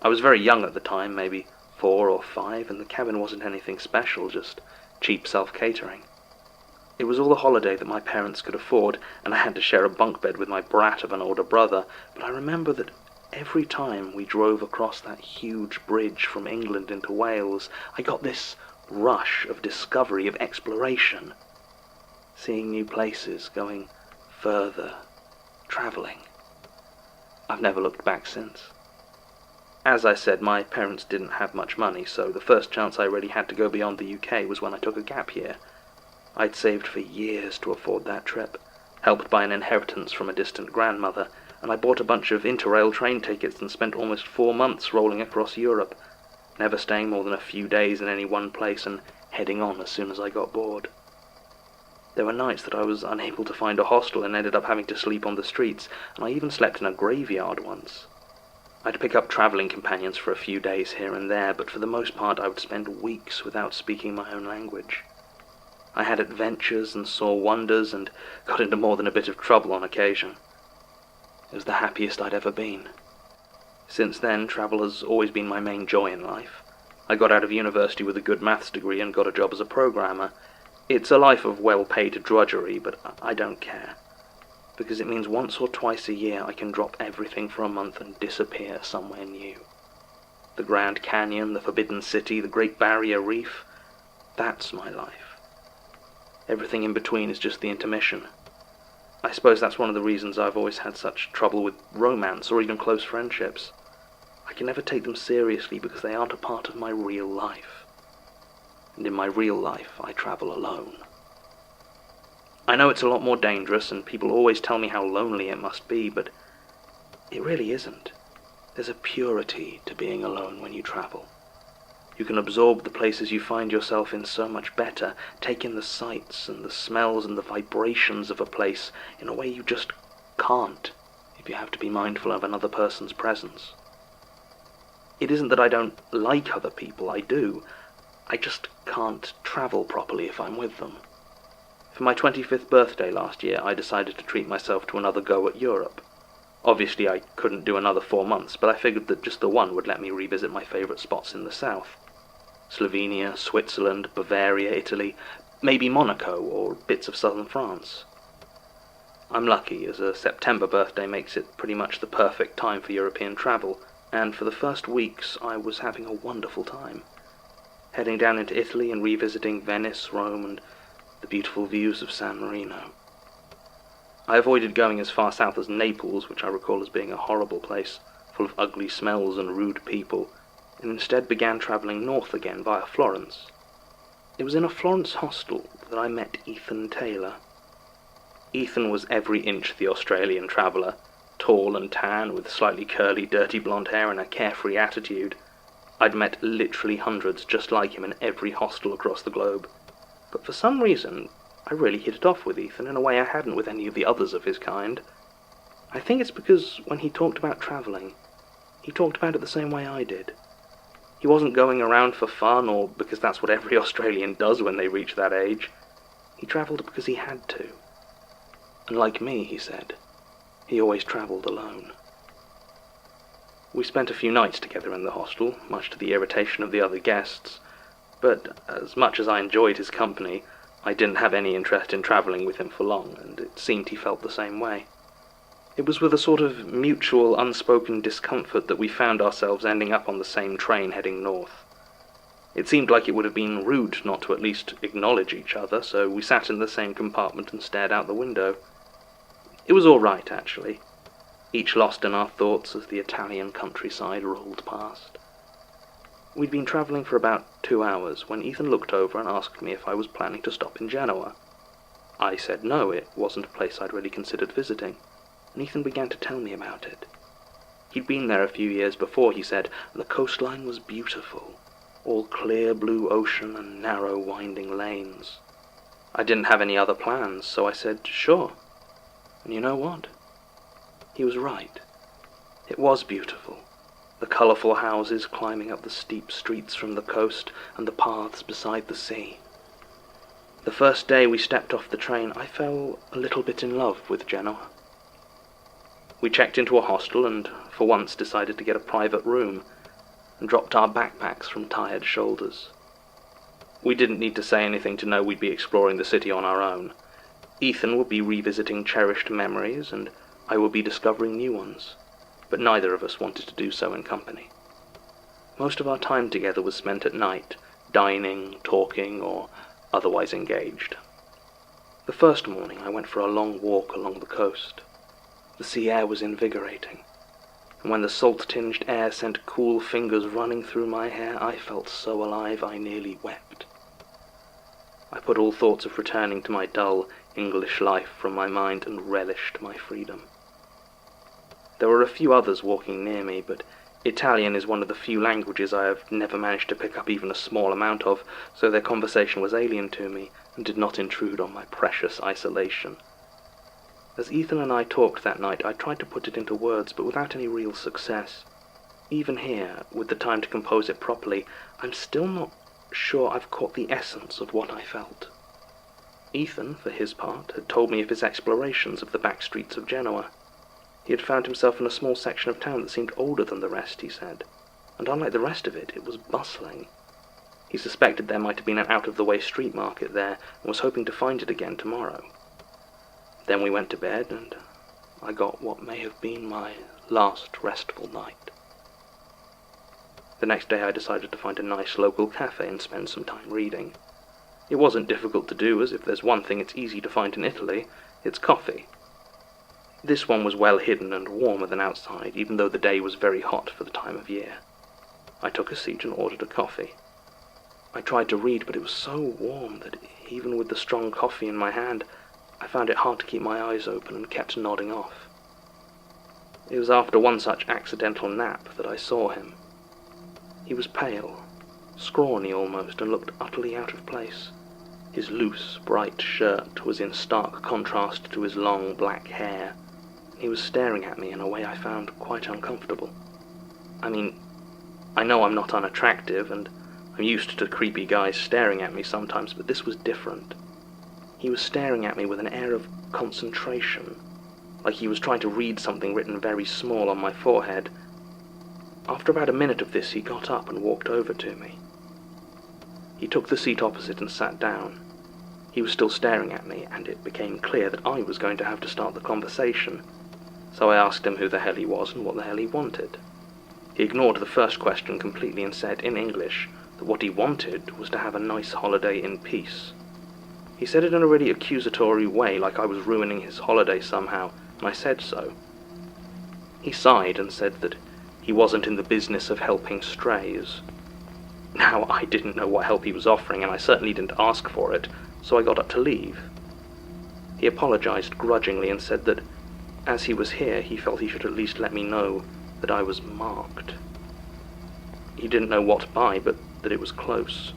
I was very young at the time, maybe 4 or 5, and the cabin wasn't anything special, just cheap self-catering. It was all the holiday that my parents could afford, and I had to share a bunk bed with my brat of an older brother, but I remember that every time we drove across that huge bridge from England into Wales, I got this rush of discovery, of exploration. Seeing new places, going further, travelling. I've never looked back since. As I said, my parents didn't have much money, so the first chance I really had to go beyond the UK was when I took a gap year. I'd saved for years to afford that trip, helped by an inheritance from a distant grandmother, and I bought a bunch of Interrail train tickets and spent almost 4 months rolling across Europe, never staying more than a few days in any one place and heading on as soon as I got bored. There were nights that I was unable to find a hostel and ended up having to sleep on the streets, and I even slept in a graveyard once. I'd pick up travelling companions for a few days here and there, but for the most part I would spend weeks without speaking my own language. I had adventures and saw wonders and got into more than a bit of trouble on occasion. It was the happiest I'd ever been. Since then, travel has always been my main joy in life. I got out of university with a good maths degree and got a job as a programmer. It's a life of well-paid drudgery, but I don't care. because it means once or twice a year I can drop everything for a month and disappear somewhere new. The Grand Canyon, the Forbidden City, the Great Barrier Reef, that's my life. Everything in between is just the intermission. I suppose that's one of the reasons I've always had such trouble with romance or even close friendships. I can never take them seriously because they aren't a part of my real life. And in my real life, I travel alone. I know it's a lot more dangerous, and people always tell me how lonely it must be, but it really isn't. There's a purity to being alone when you travel. You can absorb the places you find yourself in so much better, take in the sights and the smells and the vibrations of a place in a way you just can't if you have to be mindful of another person's presence. It isn't that I don't like other people, I do. I just can't travel properly if I'm with them. For my 25th birthday last year, I decided to treat myself to another go at Europe. Obviously, I couldn't do another 4 months, but I figured that just the one would let me revisit my favourite spots in the south. Slovenia, Switzerland, Bavaria, Italy, maybe Monaco, or bits of southern France. I'm lucky, as a September birthday makes it pretty much the perfect time for European travel, and for the first weeks I was having a wonderful time. Heading down into Italy and revisiting Venice, Rome, and the beautiful views of San Marino. I avoided going as far south as Naples, which I recall as being a horrible place, full of ugly smells and rude people, and instead began travelling north again via Florence. It was in a Florence hostel that I met Ethan Taylor. Ethan was every inch the Australian traveller, tall and tan, with slightly curly, dirty blonde hair and a carefree attitude. I'd met literally hundreds just like him in every hostel across the globe, but for some reason I really hit it off with Ethan in a way I hadn't with any of the others of his kind. I think it's because when he talked about travelling, he talked about it the same way I did. He wasn't going around for fun or because that's what every Australian does when they reach that age. He travelled because he had to. And like me, he said, he always travelled alone. We spent a few nights together in the hostel, much to the irritation of the other guests, but as much as I enjoyed his company, I didn't have any interest in travelling with him for long, and it seemed he felt the same way. It was with a sort of mutual, unspoken discomfort that we found ourselves ending up on the same train heading north. It seemed like it would have been rude not to at least acknowledge each other, so we sat in the same compartment and stared out the window. It was all right, actually, each lost in our thoughts as the Italian countryside rolled past. We'd been travelling for about 2 hours when Ethan looked over and asked me if I was planning to stop in Genoa. I said no, it wasn't a place I'd really considered visiting, and Ethan began to tell me about it. He'd been there a few years before, he said, and the coastline was beautiful, all clear blue ocean and narrow winding lanes. I didn't have any other plans, so I said sure. And you know what? He was right. It was beautiful. The colourful houses climbing up the steep streets from the coast and the paths beside the sea. The first day we stepped off the train, I fell a little bit in love with Genoa. We checked into a hostel and, for once, decided to get a private room and dropped our backpacks from tired shoulders. We didn't need to say anything to know we'd be exploring the city on our own. Ethan would be revisiting cherished memories, and I would be discovering new ones, but neither of us wanted to do so in company. Most of our time together was spent at night, dining, talking, or otherwise engaged. The first morning I went for a long walk along the coast. The sea air was invigorating, and when the salt-tinged air sent cool fingers running through my hair, I felt so alive I nearly wept. I put all thoughts of returning to my dull English life from my mind and relished my freedom. There were a few others walking near me, but Italian is one of the few languages I have never managed to pick up even a small amount of, so their conversation was alien to me and did not intrude on my precious isolation. As Ethan and I talked that night, I tried to put it into words, but without any real success. Even here, with the time to compose it properly, I'm still not sure I've caught the essence of what I felt. Ethan, for his part, had told me of his explorations of the back streets of Genoa. He had found himself in a small section of town that seemed older than the rest, he said, and unlike the rest of it, it was bustling. He suspected there might have been an out-of-the-way street market there, and was hoping to find it again tomorrow. Then we went to bed, and I got what may have been my last restful night. The next day I decided to find a nice local cafe and spend some time reading. It wasn't difficult to do, as if there's one thing it's easy to find in Italy, it's coffee. This one was well hidden and warmer than outside, even though the day was very hot for the time of year. I took a seat and ordered a coffee. I tried to read, but it was so warm that even with the strong coffee in my hand, I found it hard to keep my eyes open and kept nodding off. It was after one such accidental nap that I saw him. He was pale, scrawny almost, and looked utterly out of place. His loose, bright shirt was in stark contrast to his long, black hair. He was staring at me in a way I found quite uncomfortable. I mean, I know I'm not unattractive, and I'm used to creepy guys staring at me sometimes, but this was different. He was staring at me with an air of concentration, like he was trying to read something written very small on my forehead. After about a minute of this, he got up and walked over to me. He took the seat opposite and sat down. He was still staring at me, and it became clear that I was going to have to start the conversation, so I asked him who the hell he was and what the hell he wanted. He ignored the first question completely and said, in English, that what he wanted was to have a nice holiday in peace. He said it in a really accusatory way, like I was ruining his holiday somehow, and I said so. He sighed and said that he wasn't in the business of helping strays. Now, I didn't know what help he was offering, and I certainly didn't ask for it, so I got up to leave. He apologized grudgingly and said that, as he was here, he felt he should at least let me know that I was marked. He didn't know what by, but that it was close.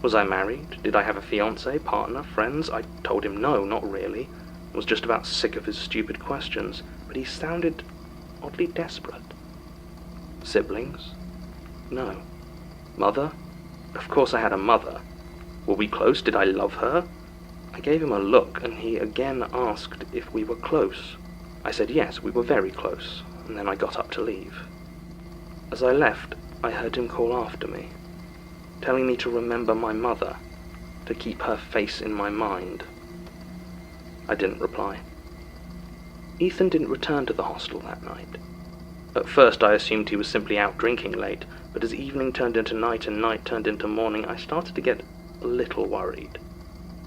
Was I married? Did I have a fiancé, partner, friends? I told him no, not really. I was just about sick of his stupid questions, but he sounded oddly desperate. Siblings? No. Mother? Of course I had a mother. Were we close? Did I love her? I gave him a look, and he again asked if we were close. I said yes, we were very close, and then I got up to leave. As I left, I heard him call after me, telling me to remember my mother, to keep her face in my mind. I didn't reply. Ethan didn't return to the hostel that night. At first I assumed he was simply out drinking late, but as evening turned into night and night turned into morning, I started to get a little worried.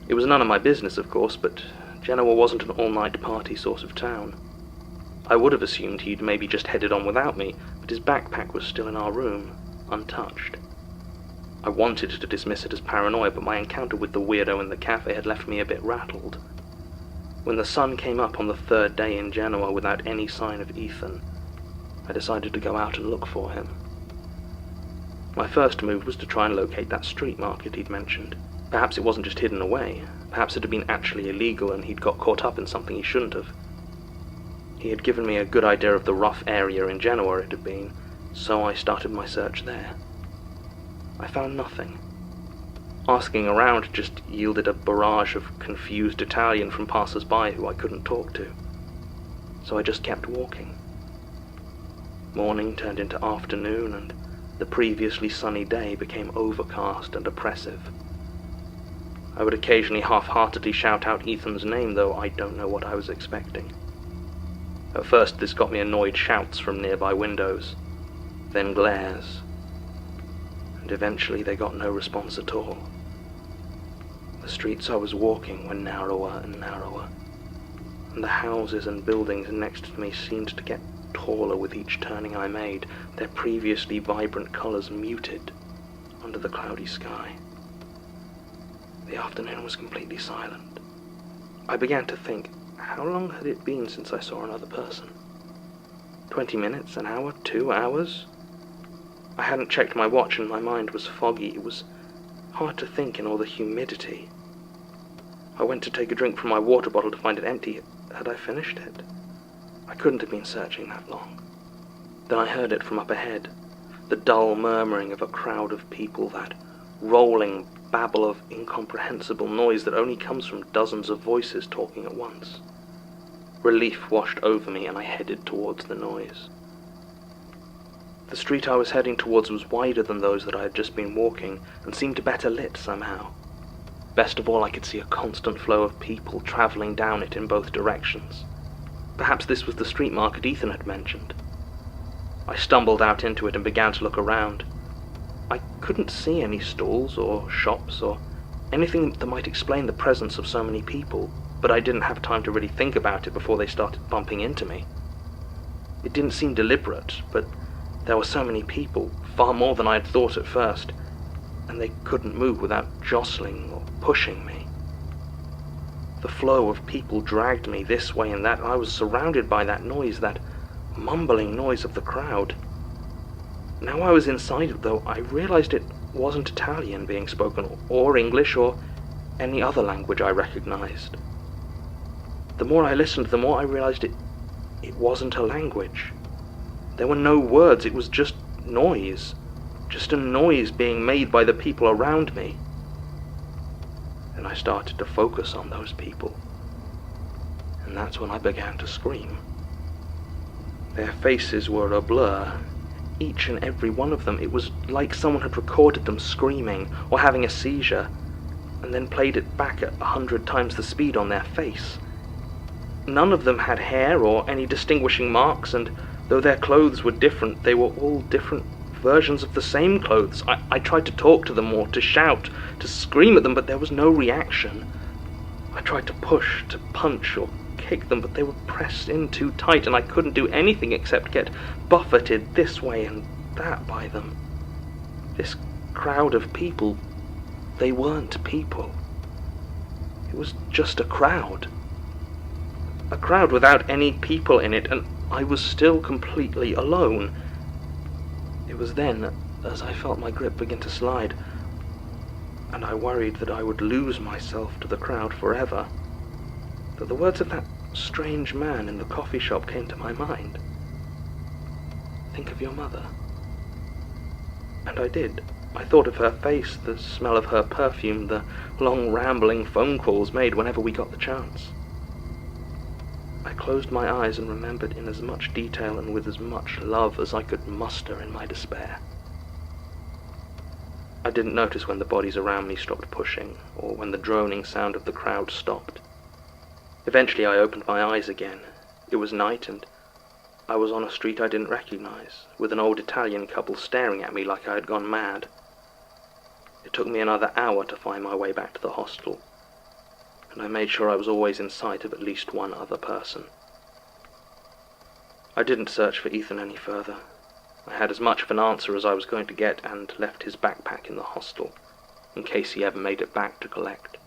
It was none of my business, of course, but Genoa wasn't an all-night party sort of town. I would have assumed he'd maybe just headed on without me, but his backpack was still in our room, untouched. I wanted to dismiss it as paranoia, but my encounter with the weirdo in the cafe had left me a bit rattled. When the sun came up on the third day in Genoa without any sign of Ethan, I decided to go out and look for him. My first move was to try and locate that street market he'd mentioned. Perhaps it wasn't just hidden away. Perhaps it had been actually illegal and he'd got caught up in something he shouldn't have. He had given me a good idea of the rough area in Genoa it had been, so I started my search there. I found nothing. Asking around just yielded a barrage of confused Italian from passers-by who I couldn't talk to. So I just kept walking. Morning turned into afternoon, and the previously sunny day became overcast and oppressive. I would occasionally half-heartedly shout out Ethan's name, though I don't know what I was expecting. At first this got me annoyed shouts from nearby windows, then glares, and eventually they got no response at all. The streets I was walking were narrower and narrower, and the houses and buildings next to me seemed to get taller with each turning I made, their previously vibrant colours muted under the cloudy sky. The afternoon was completely silent. I began to think, how long had it been since I saw another person? 20 minutes, an hour, 2 hours? I hadn't checked my watch and my mind was foggy. It was hard to think in all the humidity. I went to take a drink from my water bottle to find it empty. Had I finished it? I couldn't have been searching that long. Then I heard it from up ahead, the dull murmuring of a crowd of people, that rolling babble of incomprehensible noise that only comes from dozens of voices talking at once. Relief washed over me and I headed towards the noise. The street I was heading towards was wider than those that I had just been walking and seemed better lit somehow. Best of all, I could see a constant flow of people travelling down it in both directions. Perhaps this was the street market Ethan had mentioned. I stumbled out into it and began to look around. I couldn't see any stalls or shops or anything that might explain the presence of so many people, but I didn't have time to really think about it before they started bumping into me. It didn't seem deliberate, but there were so many people, far more than I had thought at first, and they couldn't move without jostling or pushing me. The flow of people dragged me this way and that, and I was surrounded by that noise, that mumbling noise of the crowd. Now I was inside it, though, I realized it wasn't Italian being spoken, or English, or any other language I recognized. The more I listened, the more I realized it wasn't a language. There were no words, it was just noise. Just a noise being made by the people around me. And I started to focus on those people. And that's when I began to scream. Their faces were a blur. Each and every one of them, it was like someone had recorded them screaming or having a seizure, and then played it back at 100 times the speed on their face. None of them had hair or any distinguishing marks, and though their clothes were different, they were all different versions of the same clothes. I tried to talk to them or to shout, to scream at them, but there was no reaction. I tried to push, to punch or kick them, but they were pressed in too tight, and I couldn't do anything except get buffeted this way and that by them. This crowd of people, they weren't people. It was just a crowd. A crowd without any people in it, and I was still completely alone. It was then, as I felt my grip begin to slide, and I worried that I would lose myself to the crowd forever, that the words of that strange man in the coffee shop came to my mind. Think of your mother. And I did. I thought of her face, the smell of her perfume, the long rambling phone calls made whenever we got the chance. I closed my eyes and remembered in as much detail and with as much love as I could muster in my despair. I didn't notice when the bodies around me stopped pushing, or when the droning sound of the crowd stopped. Eventually I opened my eyes again. It was night, and I was on a street I didn't recognize, with an old Italian couple staring at me like I had gone mad. It took me another hour to find my way back to the hostel, and I made sure I was always in sight of at least one other person. I didn't search for Ethan any further. I had as much of an answer as I was going to get, and left his backpack in the hostel, in case he ever made it back to collect.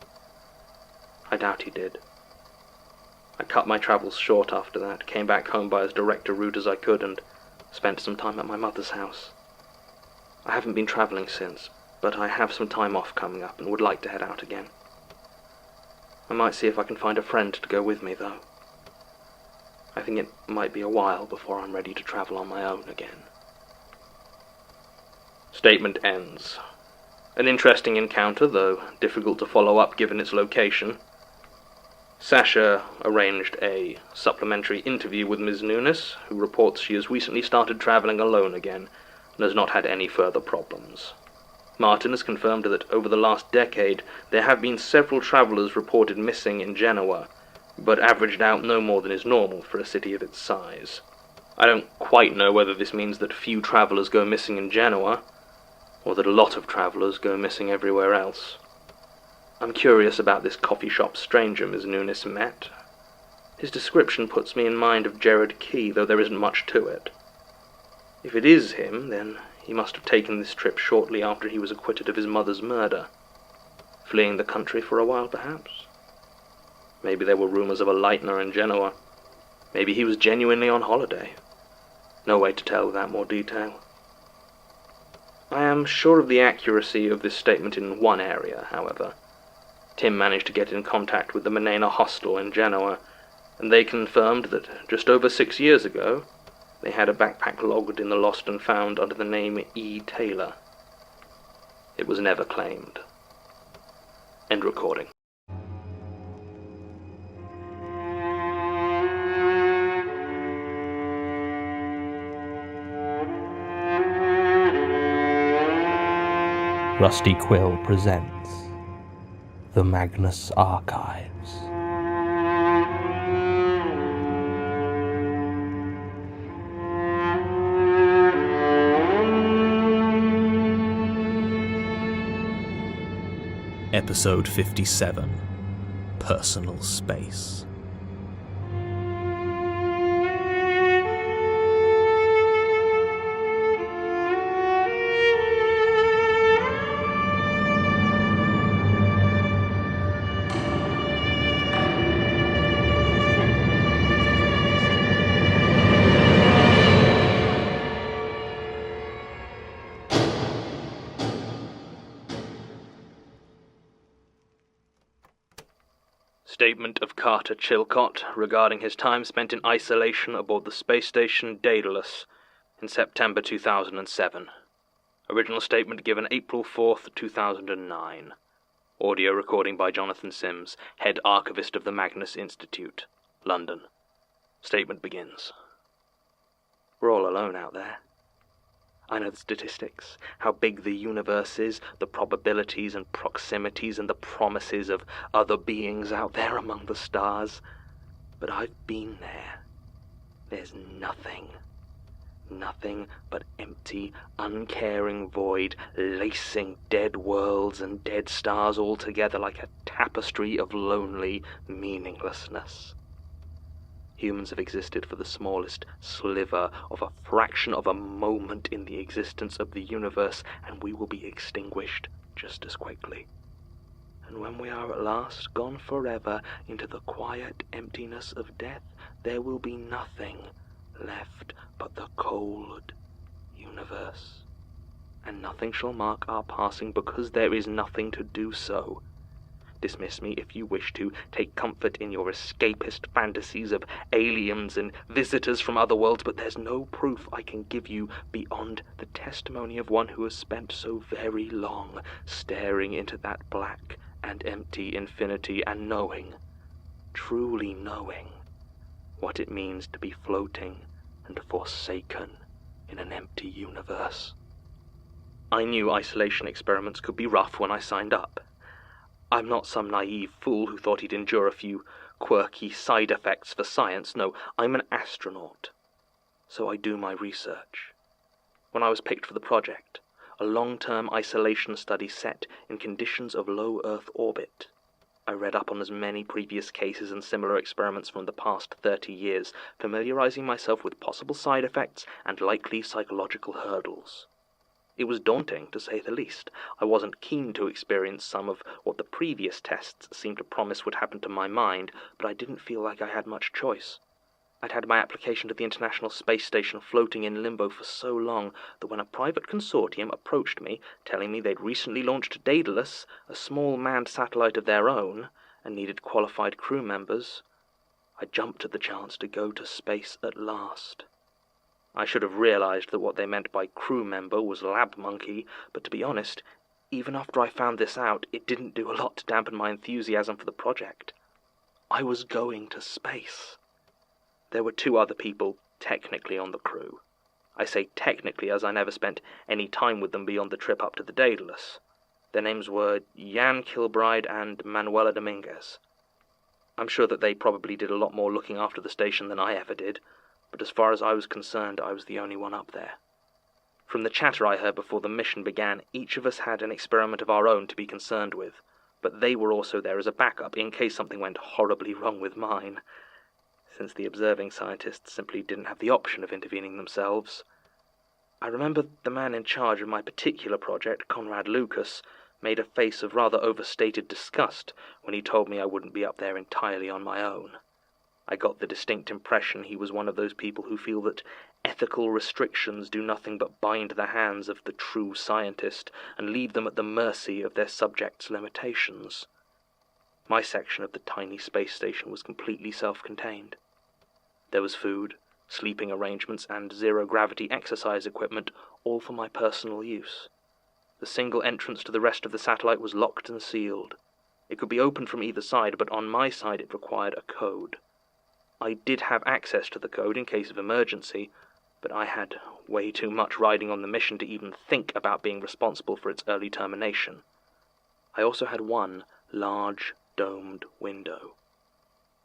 I doubt he did. I cut my travels short after that, came back home by as direct a route as I could, and spent some time at my mother's house. I haven't been travelling since, but I have some time off coming up and would like to head out again. I might see if I can find a friend to go with me, though. I think it might be a while before I'm ready to travel on my own again. Statement ends. An interesting encounter, though difficult to follow up given its location. Sasha arranged a supplementary interview with Ms. Nunes, who reports she has recently started travelling alone again and has not had any further problems. Martin has confirmed that over the last decade there have been several travellers reported missing in Genoa, but averaged out no more than is normal for a city of its size. I don't quite know whether this means that few travellers go missing in Genoa, or that a lot of travellers go missing everywhere else. I'm curious about this coffee shop stranger Ms. Nunes met. His description puts me in mind of Gerard Key, though there isn't much to it. If it is him, then he must have taken this trip shortly after he was acquitted of his mother's murder. Fleeing the country for a while, perhaps? Maybe there were rumours of a lightener in Genoa. Maybe he was genuinely on holiday. No way to tell without more detail. I am sure of the accuracy of this statement in one area, however. Tim managed to get in contact with the Menena hostel in Genoa, and they confirmed that just over 6 years ago, they had a backpack logged in the Lost and Found under the name E. Taylor. It was never claimed. End recording. Rusty Quill presents The Magnus Archives. Episode 57. Personal Space. Statement of Carter Chilcott regarding his time spent in isolation aboard the space station Daedalus in September 2007. Original statement given April 4th, 2009. Audio recording by Jonathan Sims, head archivist of the Magnus Institute, London. Statement begins. We're all alone out there. I know the statistics, how big the universe is, the probabilities and proximities and the promises of other beings out there among the stars. But I've been there. There's nothing. Nothing but empty, uncaring void, lacing dead worlds and dead stars all together like a tapestry of lonely meaninglessness. Humans have existed for the smallest sliver of a fraction of a moment in the existence of the universe, and we will be extinguished just as quickly. And when we are at last gone forever into the quiet emptiness of death, there will be nothing left but the cold universe. And nothing shall mark our passing, because there is nothing to do so. Dismiss me if you wish to. Take comfort in your escapist fantasies of aliens and visitors from other worlds, but there's no proof I can give you beyond the testimony of one who has spent so very long staring into that black and empty infinity and knowing, truly knowing, what it means to be floating and forsaken in an empty universe. I knew isolation experiments could be rough when I signed up. I'm not some naive fool who thought he'd endure a few quirky side effects for science. No, I'm an astronaut. So I do my research. When I was picked for the project, a long-term isolation study set in conditions of low Earth orbit, I read up on as many previous cases and similar experiments from the past 30 years, familiarizing myself with possible side effects and likely psychological hurdles. It was daunting, to say the least. I wasn't keen to experience some of what the previous tests seemed to promise would happen to my mind, but I didn't feel like I had much choice. I'd had my application to the International Space Station floating in limbo for so long that when a private consortium approached me, telling me they'd recently launched Daedalus, a small manned satellite of their own, and needed qualified crew members, I jumped at the chance to go to space at last. I should have realized that what they meant by crew member was lab monkey, but to be honest, even after I found this out, it didn't do a lot to dampen my enthusiasm for the project. I was going to space. There were 2 other people technically on the crew. I say technically as I never spent any time with them beyond the trip up to the Daedalus. Their names were Jan Kilbride and Manuela Dominguez. I'm sure that they probably did a lot more looking after the station than I ever did, but as far as I was concerned, I was the only one up there. From the chatter I heard before the mission began, each of us had an experiment of our own to be concerned with, but they were also there as a backup in case something went horribly wrong with mine, since the observing scientists simply didn't have the option of intervening themselves. I remember the man in charge of my particular project, Conrad Lucas, made a face of rather overstated disgust when he told me I wouldn't be up there entirely on my own. I got the distinct impression he was one of those people who feel that ethical restrictions do nothing but bind the hands of the true scientist and leave them at the mercy of their subjects' limitations. My section of the tiny space station was completely self-contained. There was food, sleeping arrangements, and zero-gravity exercise equipment, all for my personal use. The single entrance to the rest of the satellite was locked and sealed. It could be opened from either side, but on my side it required a code. I did have access to the code in case of emergency, but I had way too much riding on the mission to even think about being responsible for its early termination. I also had one large, domed window.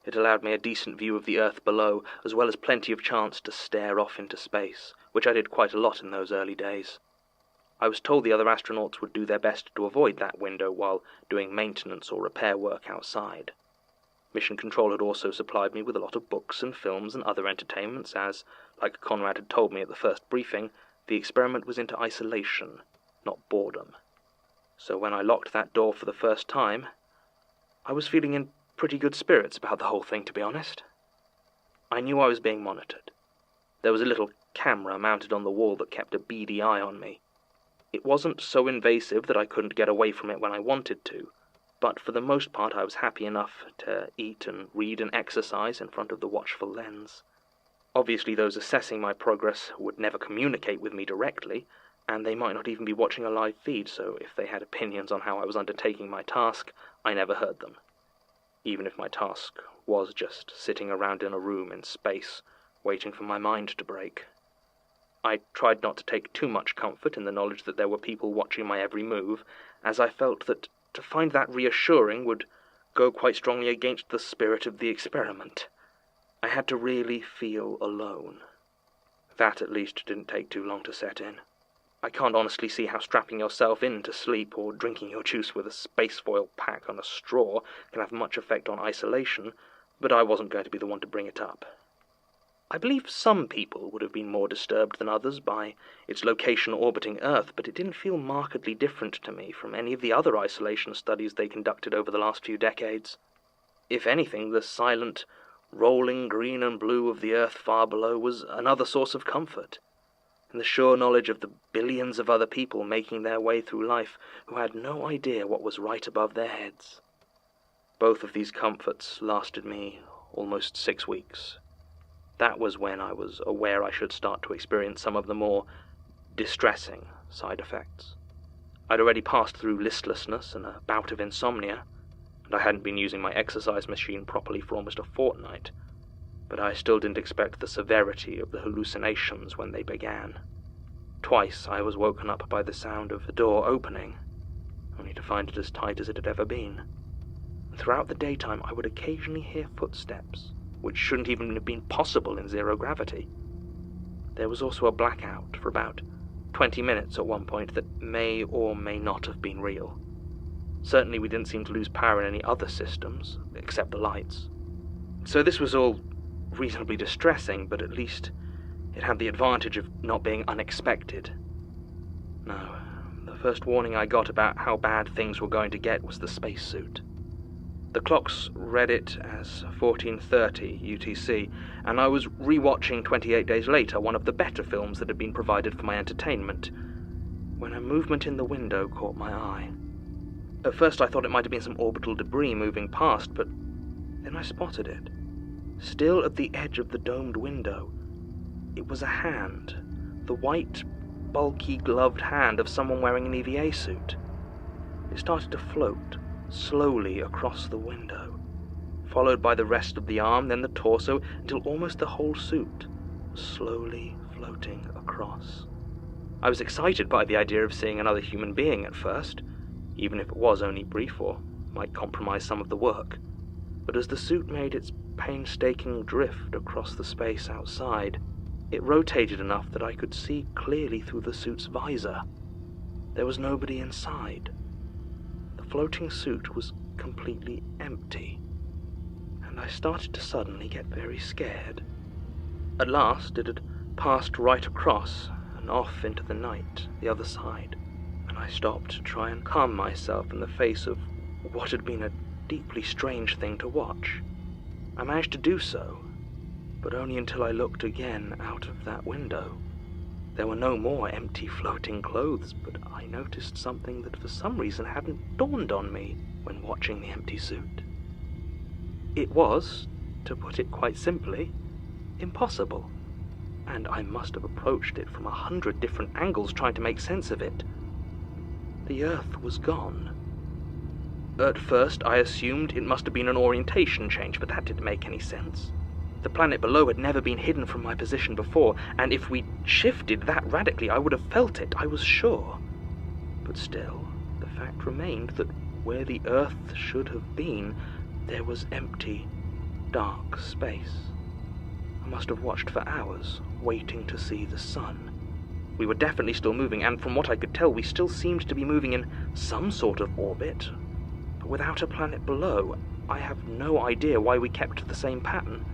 It allowed me a decent view of the earth below, as well as plenty of chance to stare off into space, which I did quite a lot in those early days. I was told the other astronauts would do their best to avoid that window while doing maintenance or repair work outside. Mission Control had also supplied me with a lot of books and films and other entertainments as, like Conrad had told me at the first briefing, the experiment was into isolation, not boredom. So when I locked that door for the first time, I was feeling in pretty good spirits about the whole thing, to be honest. I knew I was being monitored. There was a little camera mounted on the wall that kept a beady eye on me. It wasn't so invasive that I couldn't get away from it when I wanted to, but for the most part I was happy enough to eat and read and exercise in front of the watchful lens. Obviously those assessing my progress would never communicate with me directly, and they might not even be watching a live feed, so if they had opinions on how I was undertaking my task, I never heard them. Even if my task was just sitting around in a room in space, waiting for my mind to break. I tried not to take too much comfort in the knowledge that there were people watching my every move, as I felt that to find that reassuring would go quite strongly against the spirit of the experiment. I had to really feel alone. That at least didn't take too long to set in. I can't honestly see how strapping yourself in to sleep or drinking your juice with a space foil pack on a straw can have much effect on isolation, but I wasn't going to be the one to bring it up. I believe some people would have been more disturbed than others by its location orbiting Earth, but it didn't feel markedly different to me from any of the other isolation studies they conducted over the last few decades. If anything, the silent, rolling green and blue of the Earth far below was another source of comfort, and the sure knowledge of the billions of other people making their way through life who had no idea what was right above their heads. Both of these comforts lasted me almost 6 weeks. That was when I was aware I should start to experience some of the more distressing side effects. I'd already passed through listlessness and a bout of insomnia, and I hadn't been using my exercise machine properly for almost a fortnight, but I still didn't expect the severity of the hallucinations when they began. Twice I was woken up by the sound of the door opening, only to find it as tight as it had ever been. And throughout the daytime I would occasionally hear footsteps, which shouldn't even have been possible in zero gravity. There was also a blackout for about 20 minutes at one point that may or may not have been real. Certainly we didn't seem to lose power in any other systems, except the lights. So this was all reasonably distressing, but at least it had the advantage of not being unexpected. No, the first warning I got about how bad things were going to get was the spacesuit. The clocks read it as 14:30 UTC, and I was rewatching 28 Days Later, one of the better films that had been provided for my entertainment, when a movement in the window caught my eye. At first I thought it might have been some orbital debris moving past, but then I spotted it. Still at the edge of the domed window, it was a hand, the white, bulky, gloved hand of someone wearing an EVA suit. It started to float slowly across the window, followed by the rest of the arm, then the torso, until almost the whole suit was slowly floating across. I was excited by the idea of seeing another human being at first, even if it was only brief or might compromise some of the work. But as the suit made its painstaking drift across the space outside, it rotated enough that I could see clearly through the suit's visor. There was nobody inside. The floating suit was completely empty, and I started to suddenly get very scared. At last it had passed right across and off into the night, the other side, and I stopped to try and calm myself in the face of what had been a deeply strange thing to watch. I managed to do so, but only until I looked again out of that window. There were no more empty floating clothes, but I noticed something that for some reason hadn't dawned on me when watching the empty suit. It was, to put it quite simply, impossible, and I must have approached it from 100 different angles trying to make sense of it. The Earth was gone. At first I assumed it must have been an orientation change, but that didn't make any sense. The planet below had never been hidden from my position before, and if we'd shifted that radically, I would have felt it, I was sure. But still, the fact remained that where the Earth should have been, there was empty, dark space. I must have watched for hours, waiting to see the sun. We were definitely still moving, and from what I could tell, we still seemed to be moving in some sort of orbit. But without a planet below, I have no idea why we kept to the same pattern.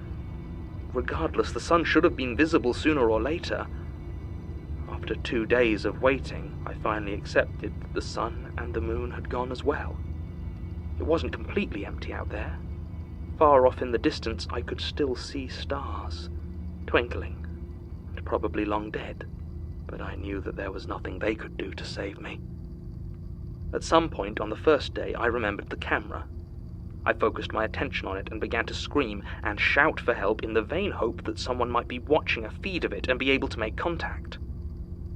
Regardless, the sun should have been visible sooner or later. After 2 days of waiting, I finally accepted that the sun and the moon had gone as well. It wasn't completely empty out there. Far off in the distance, I could still see stars, twinkling, and probably long dead, but I knew that there was nothing they could do to save me. At some point on the first day, I remembered the camera. I focused my attention on it and began to scream and shout for help in the vain hope that someone might be watching a feed of it and be able to make contact.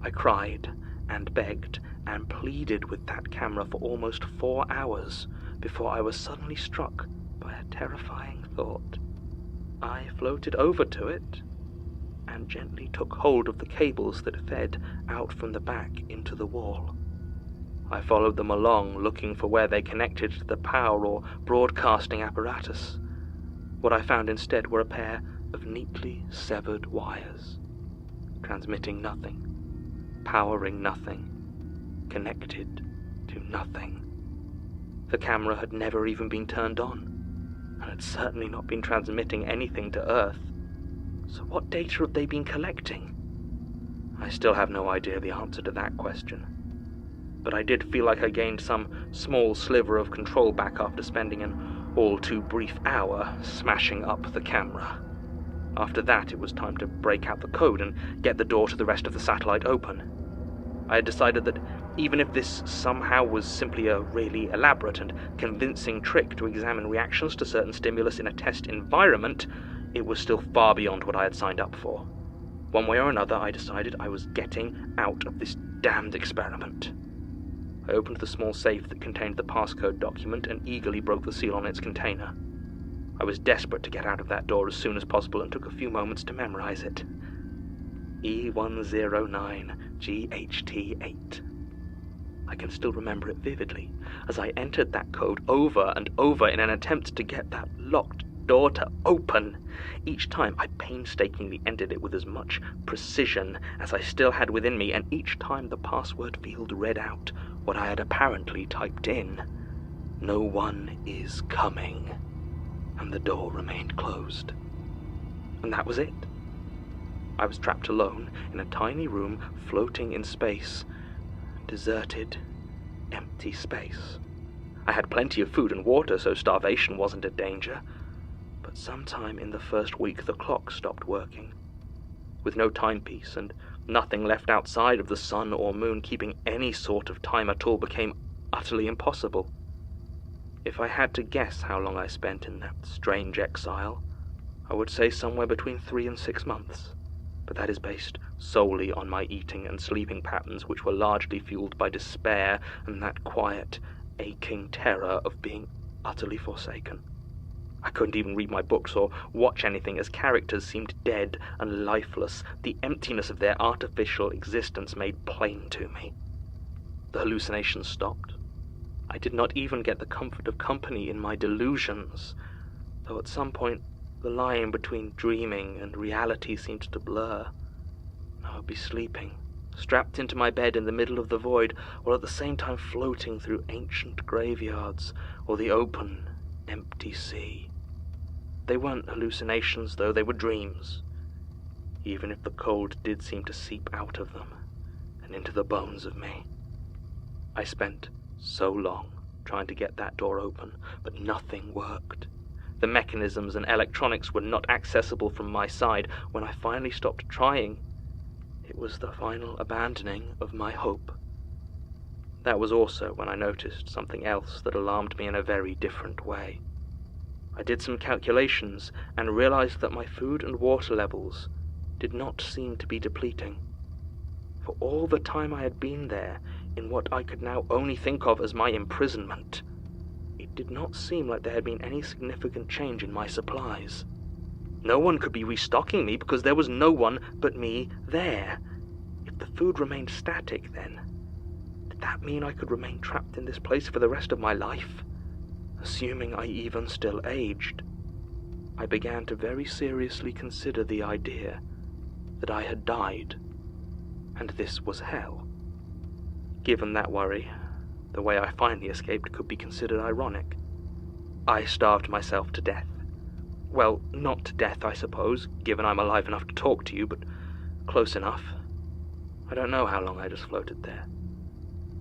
I cried and begged and pleaded with that camera for almost 4 hours before I was suddenly struck by a terrifying thought. I floated over to it and gently took hold of the cables that fed out from the back into the wall. I followed them along, looking for where they connected to the power or broadcasting apparatus. What I found instead were a pair of neatly severed wires, transmitting nothing, powering nothing, connected to nothing. The camera had never even been turned on, and had certainly not been transmitting anything to Earth. So what data had they been collecting? I still have no idea the answer to that question. But I did feel like I gained some small sliver of control back after spending an all-too-brief hour smashing up the camera. After that, it was time to break out the code and get the door to the rest of the satellite open. I had decided that even if this somehow was simply a really elaborate and convincing trick to examine reactions to certain stimulus in a test environment, it was still far beyond what I had signed up for. One way or another, I decided I was getting out of this damned experiment. I opened the small safe that contained the passcode document and eagerly broke the seal on its container. I was desperate to get out of that door as soon as possible and took a few moments to memorize it. E109GHT8. I can still remember it vividly, as I entered that code over and over in an attempt to get that locked door to open. Each time I painstakingly entered it with as much precision as I still had within me, and each time the password field read out what I had apparently typed in. No one is coming. And the door remained closed. And that was it. I was trapped alone in a tiny room floating in space. Deserted, empty space. I had plenty of food and water, so starvation wasn't a danger. But sometime in the first week, the clock stopped working. With no timepiece and nothing left outside of the sun or moon keeping any sort of time at all became utterly impossible. If I had to guess how long I spent in that strange exile, I would say somewhere between 3 and 6 months. But that is based solely on my eating and sleeping patterns, which were largely fueled by despair and that quiet, aching terror of being utterly forsaken. I couldn't even read my books or watch anything, as characters seemed dead and lifeless, the emptiness of their artificial existence made plain to me. The hallucinations stopped. I did not even get the comfort of company in my delusions, though at some point the line between dreaming and reality seemed to blur. I would be sleeping, strapped into my bed in the middle of the void, while at the same time floating through ancient graveyards or the open, empty sea. They weren't hallucinations, though, they were dreams, even if the cold did seem to seep out of them and into the bones of me. I spent so long trying to get that door open, but nothing worked. The mechanisms and electronics were not accessible from my side. When I finally stopped trying, it was the final abandoning of my hope. That was also when I noticed something else that alarmed me in a very different way. I did some calculations and realized that my food and water levels did not seem to be depleting. For all the time I had been there, in what I could now only think of as my imprisonment, it did not seem like there had been any significant change in my supplies. No one could be restocking me because there was no one but me there. If the food remained static, then did that mean I could remain trapped in this place for the rest of my life? Assuming I even still aged, I began to very seriously consider the idea that I had died, and this was hell. Given that worry, the way I finally escaped could be considered ironic. I starved myself to death. Well, not to death, I suppose, given I'm alive enough to talk to you, but close enough. I don't know how long I just floated there,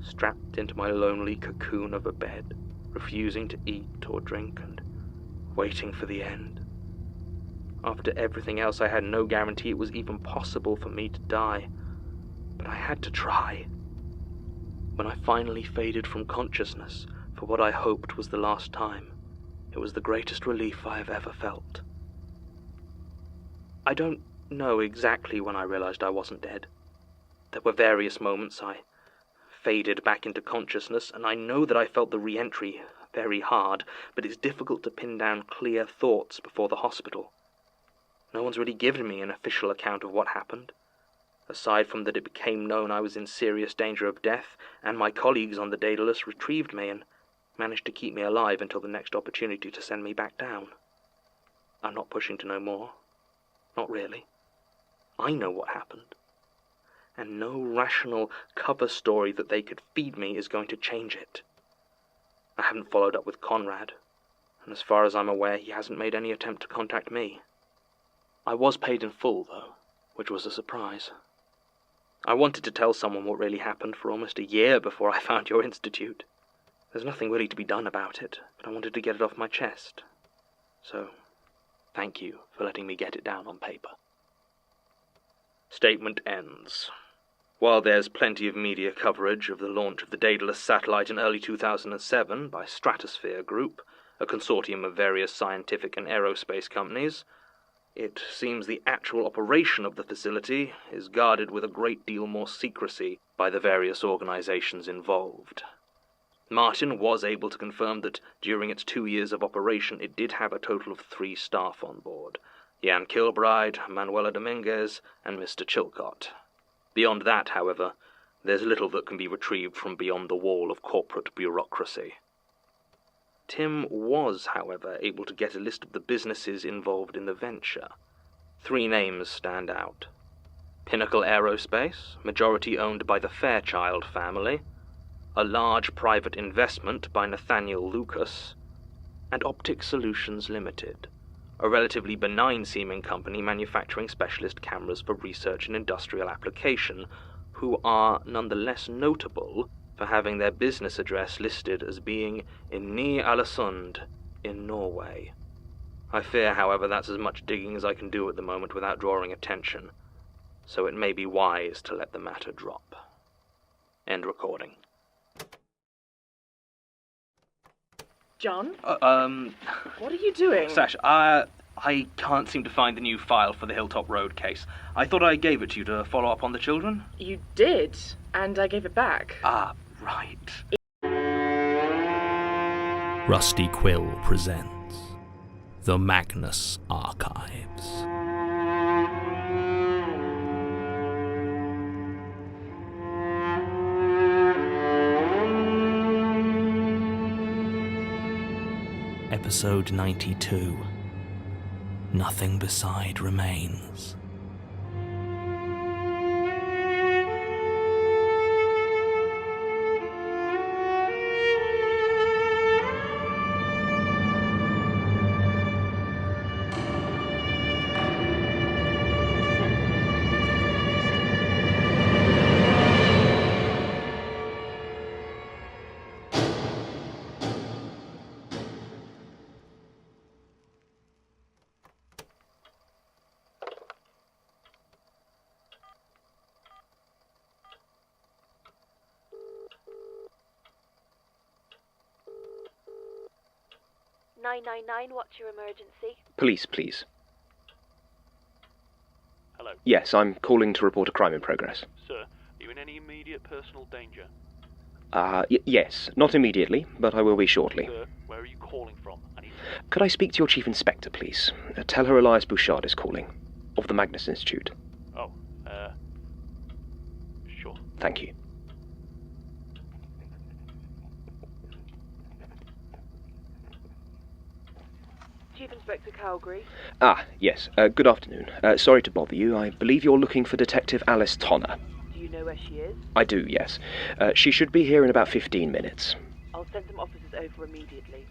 strapped into my lonely cocoon of a bed, refusing to eat or drink and waiting for the end. After everything else, I had no guarantee it was even possible for me to die, but I had to try. When I finally faded from consciousness for what I hoped was the last time, it was the greatest relief I have ever felt. I don't know exactly when I realized I wasn't dead. There were various moments I faded back into consciousness, and I know that I felt the re-entry very hard, but it's difficult to pin down clear thoughts before the hospital. No one's really given me an official account of what happened, aside from that it became known I was in serious danger of death, and my colleagues on the Daedalus retrieved me and managed to keep me alive until the next opportunity to send me back down. I'm not pushing to know more. Not really. I know what happened, and no rational cover story that they could feed me is going to change it. I haven't followed up with Conrad, and as far as I'm aware, he hasn't made any attempt to contact me. I was paid in full, though, which was a surprise. I wanted to tell someone what really happened for almost a year before I found your institute. There's nothing really to be done about it, but I wanted to get it off my chest. So, thank you for letting me get it down on paper. Statement ends. While there's plenty of media coverage of the launch of the Daedalus satellite in early 2007 by Stratosphere Group, a consortium of various scientific and aerospace companies, it seems the actual operation of the facility is guarded with a great deal more secrecy by the various organizations involved. Martin was able to confirm that during its 2 years of operation it did have a total of 3 staff on board: Jan Kilbride, Manuela Dominguez, and Mr. Chilcott. Beyond that, however, there's little that can be retrieved from beyond the wall of corporate bureaucracy. Tim was, however, able to get a list of the businesses involved in the venture. 3 names stand out: Pinnacle Aerospace, majority owned by the Fairchild family, a large private investment by Nathaniel Lucas, and Optic Solutions Limited, a relatively benign-seeming company manufacturing specialist cameras for research and industrial application, who are nonetheless notable for having their business address listed as being in Ny-Alesund in Norway. I fear, however, that's as much digging as I can do at the moment without drawing attention, so it may be wise to let the matter drop. End recording. John? What What are you doing? Sash, I can't seem to find the new file for the Hilltop Road case. I thought I gave it to you to follow up on the children. You did, and I gave it back. Ah, right. Rusty Quill presents The Magnus Archives. Episode 92. Nothing beside remains. What's your emergency? Police, please. Hello. Yes, I'm calling to report a crime in progress. Sir, are you in any immediate personal danger? Yes, not immediately, but I will be shortly. Sir, where are you calling from? Could I speak to your chief inspector, please? Tell her Elias Bouchard is calling, of the Magnus Institute. Oh, sure. Thank you. Inspector Calgary. Ah, yes. Good afternoon. Sorry to bother you. I believe you're looking for Detective Alice Tonner. Do you know where she is? I do, yes. She should be here in about 15 minutes. I'll send some officers over immediately.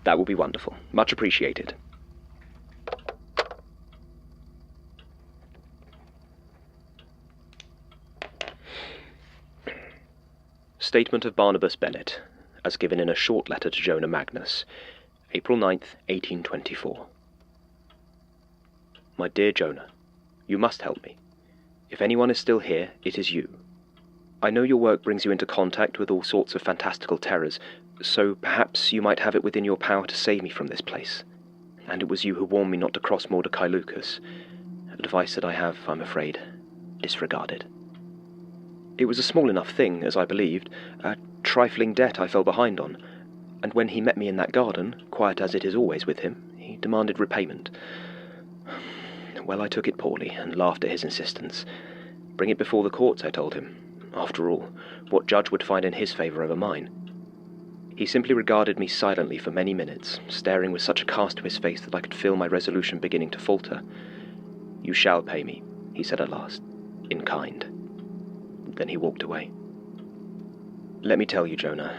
That will be wonderful. Much appreciated. Statement of Barnabas Bennett, as given in a short letter to Jonah Magnus, April 9th, 1824. My dear Jonah, you must help me. If anyone is still here, it is you. I know your work brings you into contact with all sorts of fantastical terrors, so perhaps you might have it within your power to save me from this place. And it was you who warned me not to cross Mordecai Lucas, advice that I have, I'm afraid, disregarded. It was a small enough thing, as I believed, a trifling debt I fell behind on, and when he met me in that garden, quiet as it is always with him, he demanded repayment. Well, I took it poorly, and laughed at his insistence. Bring it before the courts, I told him. After all, what judge would find in his favour over mine? He simply regarded me silently for many minutes, staring with such a cast to his face that I could feel my resolution beginning to falter. You shall pay me, he said at last, in kind. Then he walked away. Let me tell you, Jonah,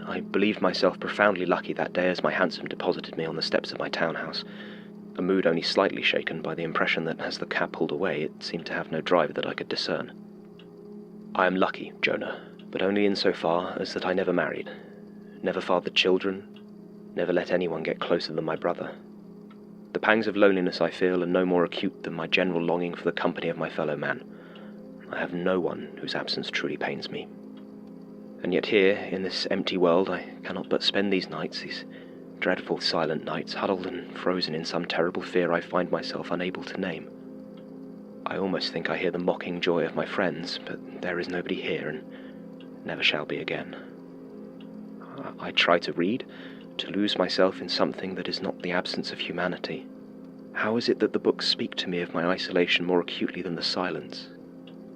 I believed myself profoundly lucky that day as my hansom deposited me on the steps of my townhouse, a mood only slightly shaken by the impression that as the cab pulled away it seemed to have no driver that I could discern. I am lucky, Jonah, but only insofar as that I never married, never fathered children, never let anyone get closer than my brother. The pangs of loneliness I feel are no more acute than my general longing for the company of my fellow man. I have no one whose absence truly pains me. And yet here, in this empty world, I cannot but spend these nights, these dreadful silent nights, huddled and frozen in some terrible fear I find myself unable to name. I almost think I hear the mocking joy of my friends, but there is nobody here, and never shall be again. I try to read, to lose myself in something that is not the absence of humanity. How is it that the books speak to me of my isolation more acutely than the silence?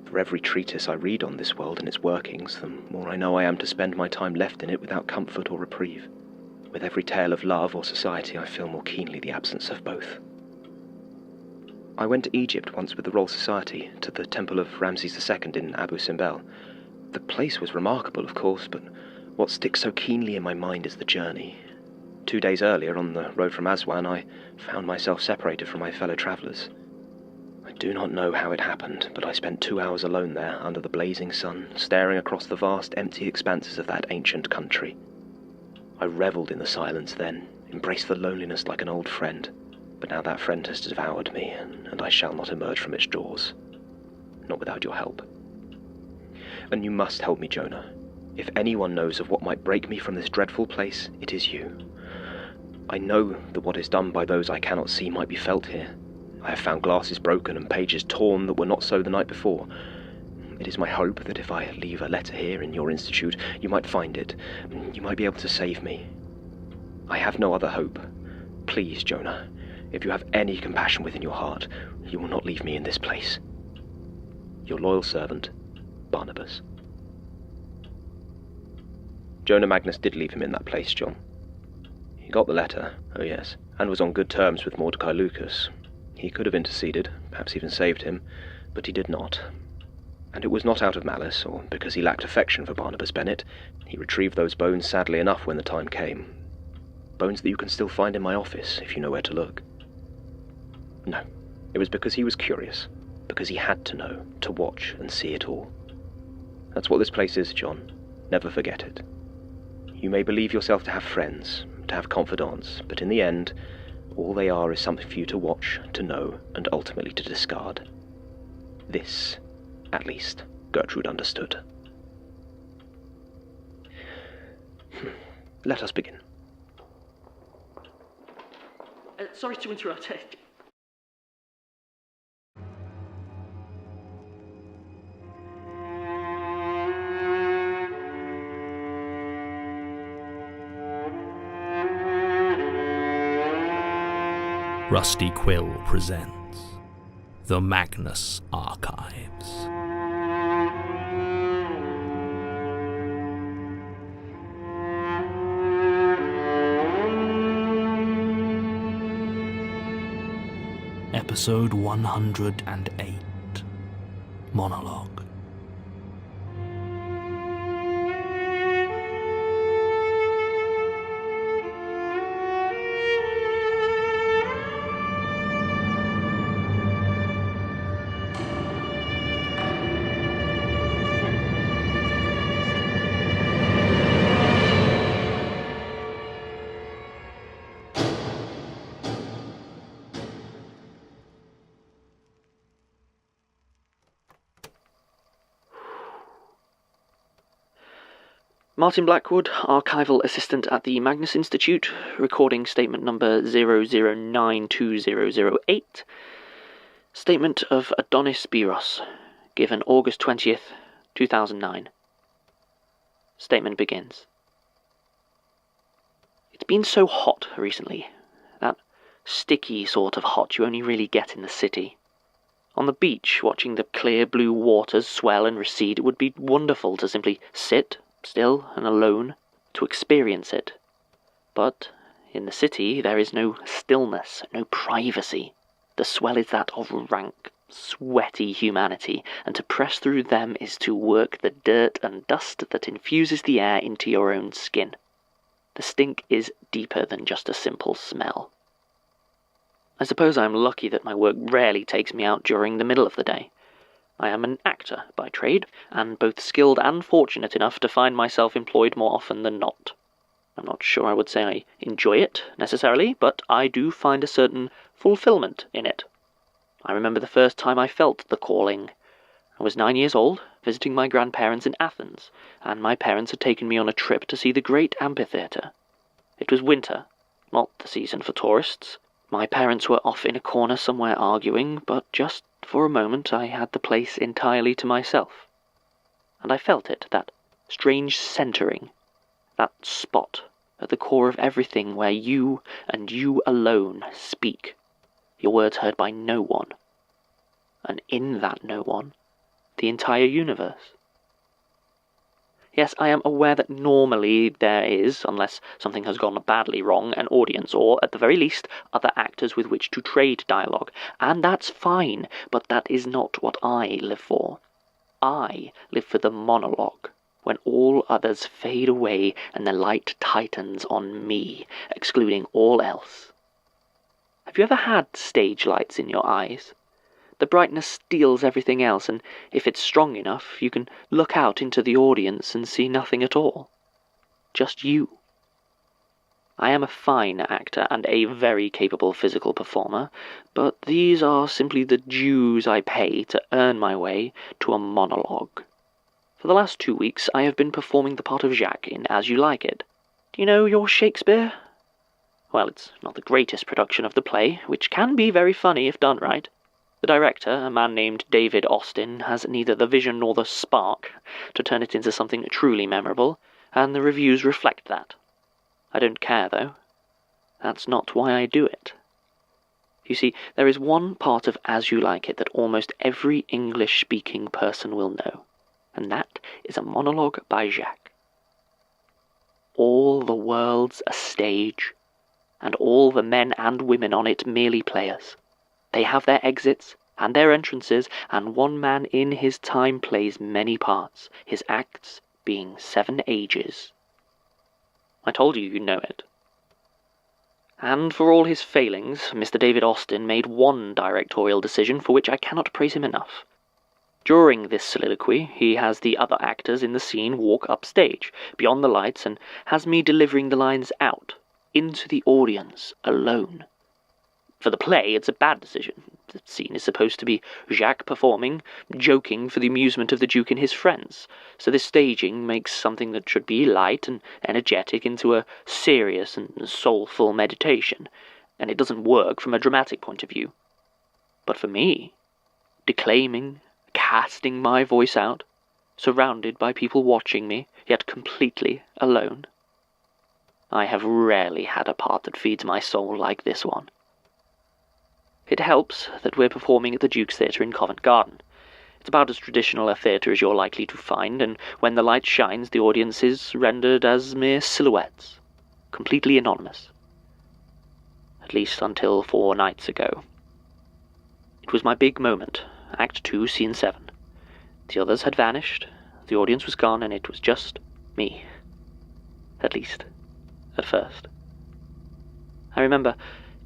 For every treatise I read on this world and its workings, the more I know I am to spend my time left in it without comfort or reprieve. With every tale of love or society, I feel more keenly the absence of both. I went to Egypt once with the Royal Society, to the temple of Ramses II in Abu Simbel. The place was remarkable, of course, but what sticks so keenly in my mind is the journey. 2 days earlier, on the road from Aswan, I found myself separated from my fellow travellers. I do not know how it happened, but I spent 2 hours alone there, under the blazing sun, staring across the vast, empty expanses of that ancient country. I revelled in the silence then, embraced the loneliness like an old friend, but now that friend has devoured me, and I shall not emerge from its jaws. Not without your help. And you must help me, Jonah. If anyone knows of what might break me from this dreadful place, it is you. I know that what is done by those I cannot see might be felt here. I have found glasses broken and pages torn that were not so the night before. It is my hope that if I leave a letter here in your institute, you might find it. You might be able to save me. I have no other hope. Please, Jonah, if you have any compassion within your heart, you will not leave me in this place. Your loyal servant, Barnabas. Jonah Magnus did leave him in that place, John. He got the letter, oh yes, and was on good terms with Mordecai Lucas. He could have interceded, perhaps even saved him, but he did not. And it was not out of malice, or because he lacked affection for Barnabas Bennett. He retrieved those bones sadly enough when the time came. Bones that you can still find in my office, if you know where to look. No, it was because he was curious, because he had to know, to watch and see it all. That's what this place is, John. Never forget it. You may believe yourself to have friends, to have confidants, but in the end, all they are is something for you to watch, to know, and ultimately to discard. This, at least, Gertrude understood. Let us begin. Sorry to interrupt. Rusty Quill presents The Magnus Archives. Episode 108, Monologue. Martin Blackwood, Archival Assistant at the Magnus Institute, recording statement number 0092008. Statement of Adonis Biros, given August 20th, 2009. Statement begins. It's been so hot recently. That sticky sort of hot you only really get in the city. On the beach, watching the clear blue waters swell and recede, it would be wonderful to simply sit still and alone, to experience it. But in the city there is no stillness, no privacy. The swell is that of rank, sweaty humanity, and to press through them is to work the dirt and dust that infuses the air into your own skin. The stink is deeper than just a simple smell. I suppose I'm lucky that my work rarely takes me out during the middle of the day. I am an actor by trade, and both skilled and fortunate enough to find myself employed more often than not. I'm not sure I would say I enjoy it, necessarily, but I do find a certain fulfillment in it. I remember the first time I felt the calling. I was 9 years old, visiting my grandparents in Athens, and my parents had taken me on a trip to see the great amphitheatre. It was winter, not the season for tourists. My parents were off in a corner somewhere arguing, but just for a moment I had the place entirely to myself. And I felt it, that strange centering, that spot at the core of everything where you and you alone speak, your words heard by no one. And in that no one, the entire universe. Yes, I am aware that normally there is, unless something has gone badly wrong, an audience, or, at the very least, other actors with which to trade dialogue, and that's fine, but that is not what I live for. I live for the monologue, when all others fade away and the light tightens on me, excluding all else. Have you ever had stage lights in your eyes? The brightness steals everything else, and if it's strong enough, you can look out into the audience and see nothing at all. Just you. I am a fine actor and a very capable physical performer, but these are simply the dues I pay to earn my way to a monologue. For the last 2 weeks, I have been performing the part of Jacques in As You Like It. Do you know your Shakespeare? Well, it's not the greatest production of the play, which can be very funny if done right. The director, a man named David Austin, has neither the vision nor the spark to turn it into something truly memorable, and the reviews reflect that. I don't care, though. That's not why I do it. You see, there is one part of As You Like It that almost every English-speaking person will know, and that is a monologue by Jacques. All the world's a stage, and all the men and women on it merely players. They have their exits and their entrances, and one man in his time plays many parts, his acts being 7 ages. I told you know it. And for all his failings, Mr. David Austin made one directorial decision for which I cannot praise him enough. During this soliloquy, he has the other actors in the scene walk upstage, beyond the lights, and has me delivering the lines out, into the audience, alone. For the play, it's a bad decision. The scene is supposed to be Jacques performing, joking for the amusement of the Duke and his friends, so this staging makes something that should be light and energetic into a serious and soulful meditation, and it doesn't work from a dramatic point of view. But for me, declaiming, casting my voice out, surrounded by people watching me, yet completely alone, I have rarely had a part that feeds my soul like this one. It helps that we're performing at the Duke's Theatre in Covent Garden. It's about as traditional a theatre as you're likely to find, and when the light shines, the audience is rendered as mere silhouettes, completely anonymous. At least until 4 nights ago. It was my big moment, Act 2, Scene 7. The others had vanished, the audience was gone, and it was just me. At least, at first. I remember,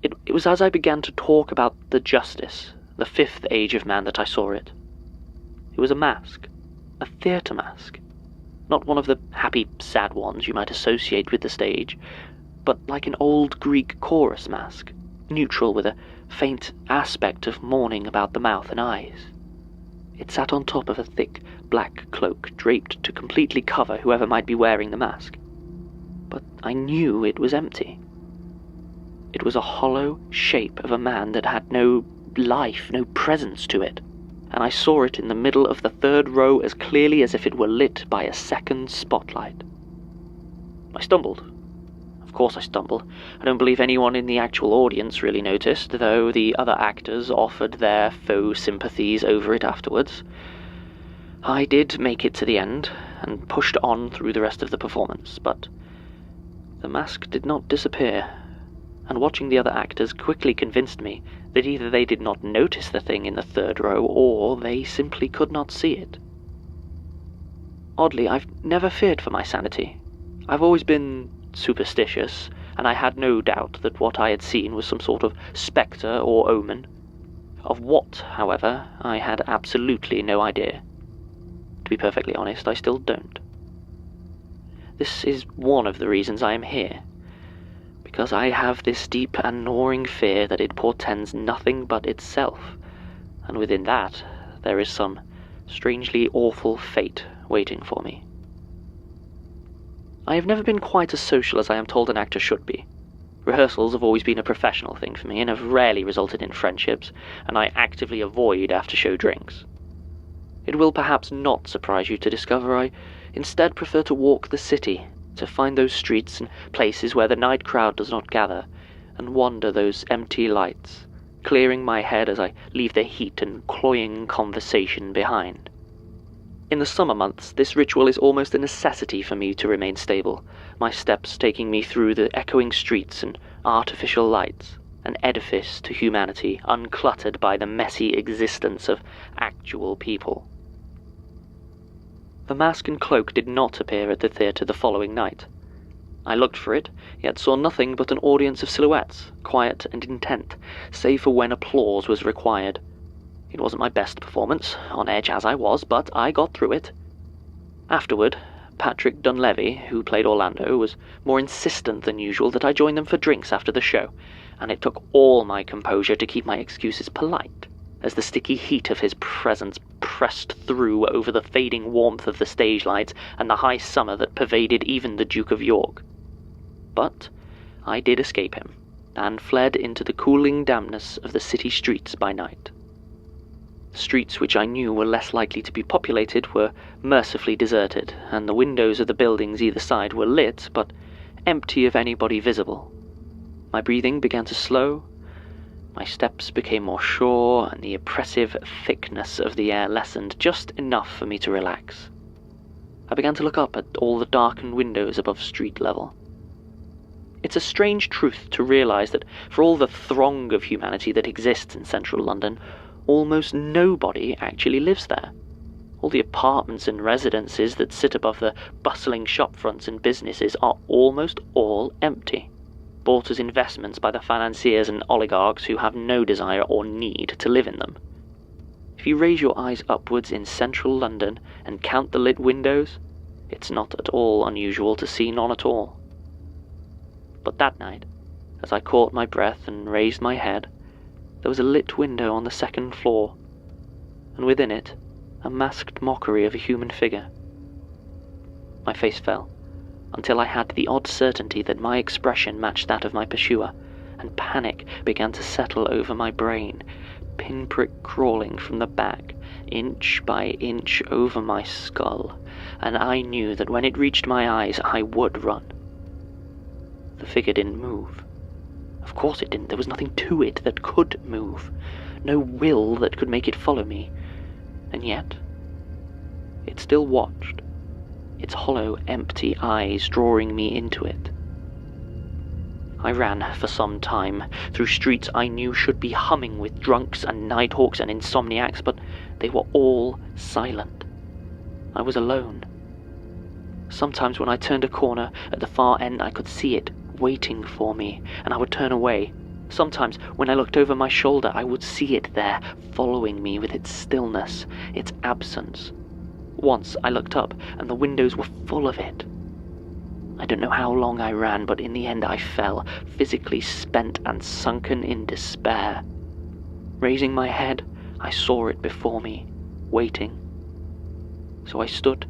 it was as I began to talk about the justice, the fifth age of man, that I saw it. It was a mask, a theatre mask. Not one of the happy, sad ones you might associate with the stage, but like an old Greek chorus mask, neutral with a faint aspect of mourning about the mouth and eyes. It sat on top of a thick black cloak draped to completely cover whoever might be wearing the mask. But I knew it was empty. It was a hollow shape of a man that had no life, no presence to it, and I saw it in the middle of the third row as clearly as if it were lit by a second spotlight. I stumbled. Of course I stumbled. I don't believe anyone in the actual audience really noticed, though the other actors offered their faux sympathies over it afterwards. I did make it to the end, and pushed on through the rest of the performance, but the mask did not disappear, and watching the other actors quickly convinced me that either they did not notice the thing in the third row, or they simply could not see it. Oddly, I've never feared for my sanity. I've always been superstitious, and I had no doubt that what I had seen was some sort of spectre or omen. Of what, however, I had absolutely no idea. To be perfectly honest, I still don't. This is one of the reasons I am here, because I have this deep and gnawing fear that it portends nothing but itself, and within that there is some strangely awful fate waiting for me. I have never been quite as social as I am told an actor should be. Rehearsals have always been a professional thing for me and have rarely resulted in friendships, and I actively avoid after-show drinks. It will perhaps not surprise you to discover I instead prefer to walk the city, to find those streets and places where the night crowd does not gather, and wander those empty lights, clearing my head as I leave the heat and cloying conversation behind. In the summer months, this ritual is almost a necessity for me to remain stable, my steps taking me through the echoing streets and artificial lights, an edifice to humanity uncluttered by the messy existence of actual people. The mask and cloak did not appear at the theatre the following night. I looked for it, yet saw nothing but an audience of silhouettes, quiet and intent, save for when applause was required. It wasn't my best performance, on edge as I was, but I got through it. Afterward, Patrick Dunleavy, who played Orlando, was more insistent than usual that I join them for drinks after the show, and it took all my composure to keep my excuses polite, as the sticky heat of his presence pressed through over the fading warmth of the stage lights and the high summer that pervaded even the Duke of York. But I did escape him, and fled into the cooling dampness of the city streets by night. Streets which I knew were less likely to be populated were mercifully deserted, and the windows of the buildings either side were lit, but empty of anybody visible. My breathing began to slow, my steps became more sure, and the oppressive thickness of the air lessened just enough for me to relax. I began to look up at all the darkened windows above street level. It's a strange truth to realize that for all the throng of humanity that exists in central London, almost nobody actually lives there. All the apartments and residences that sit above the bustling shop fronts and businesses are almost all empty, bought as investments by the financiers and oligarchs who have no desire or need to live in them. If you raise your eyes upwards in central London and count the lit windows, it's not at all unusual to see none at all. But that night, as I caught my breath and raised my head, there was a lit window on the second floor, and within it, a masked mockery of a human figure. My face fell, until I had the odd certainty that my expression matched that of my pursuer, and panic began to settle over my brain, pinprick crawling from the back, inch by inch over my skull, and I knew that when it reached my eyes I would run. The figure didn't move. Of course it didn't. There was nothing to it that could move. No will that could make it follow me. And yet, it still watched, its hollow, empty eyes drawing me into it. I ran for some time, through streets I knew should be humming with drunks and nighthawks and insomniacs, but they were all silent. I was alone. Sometimes when I turned a corner at the far end, I could see it waiting for me, and I would turn away. Sometimes when I looked over my shoulder, I would see it there, following me with its stillness, its absence. Once I looked up, and the windows were full of it. I don't know how long I ran, but in the end I fell, physically spent and sunken in despair. Raising my head, I saw it before me, waiting. So I stood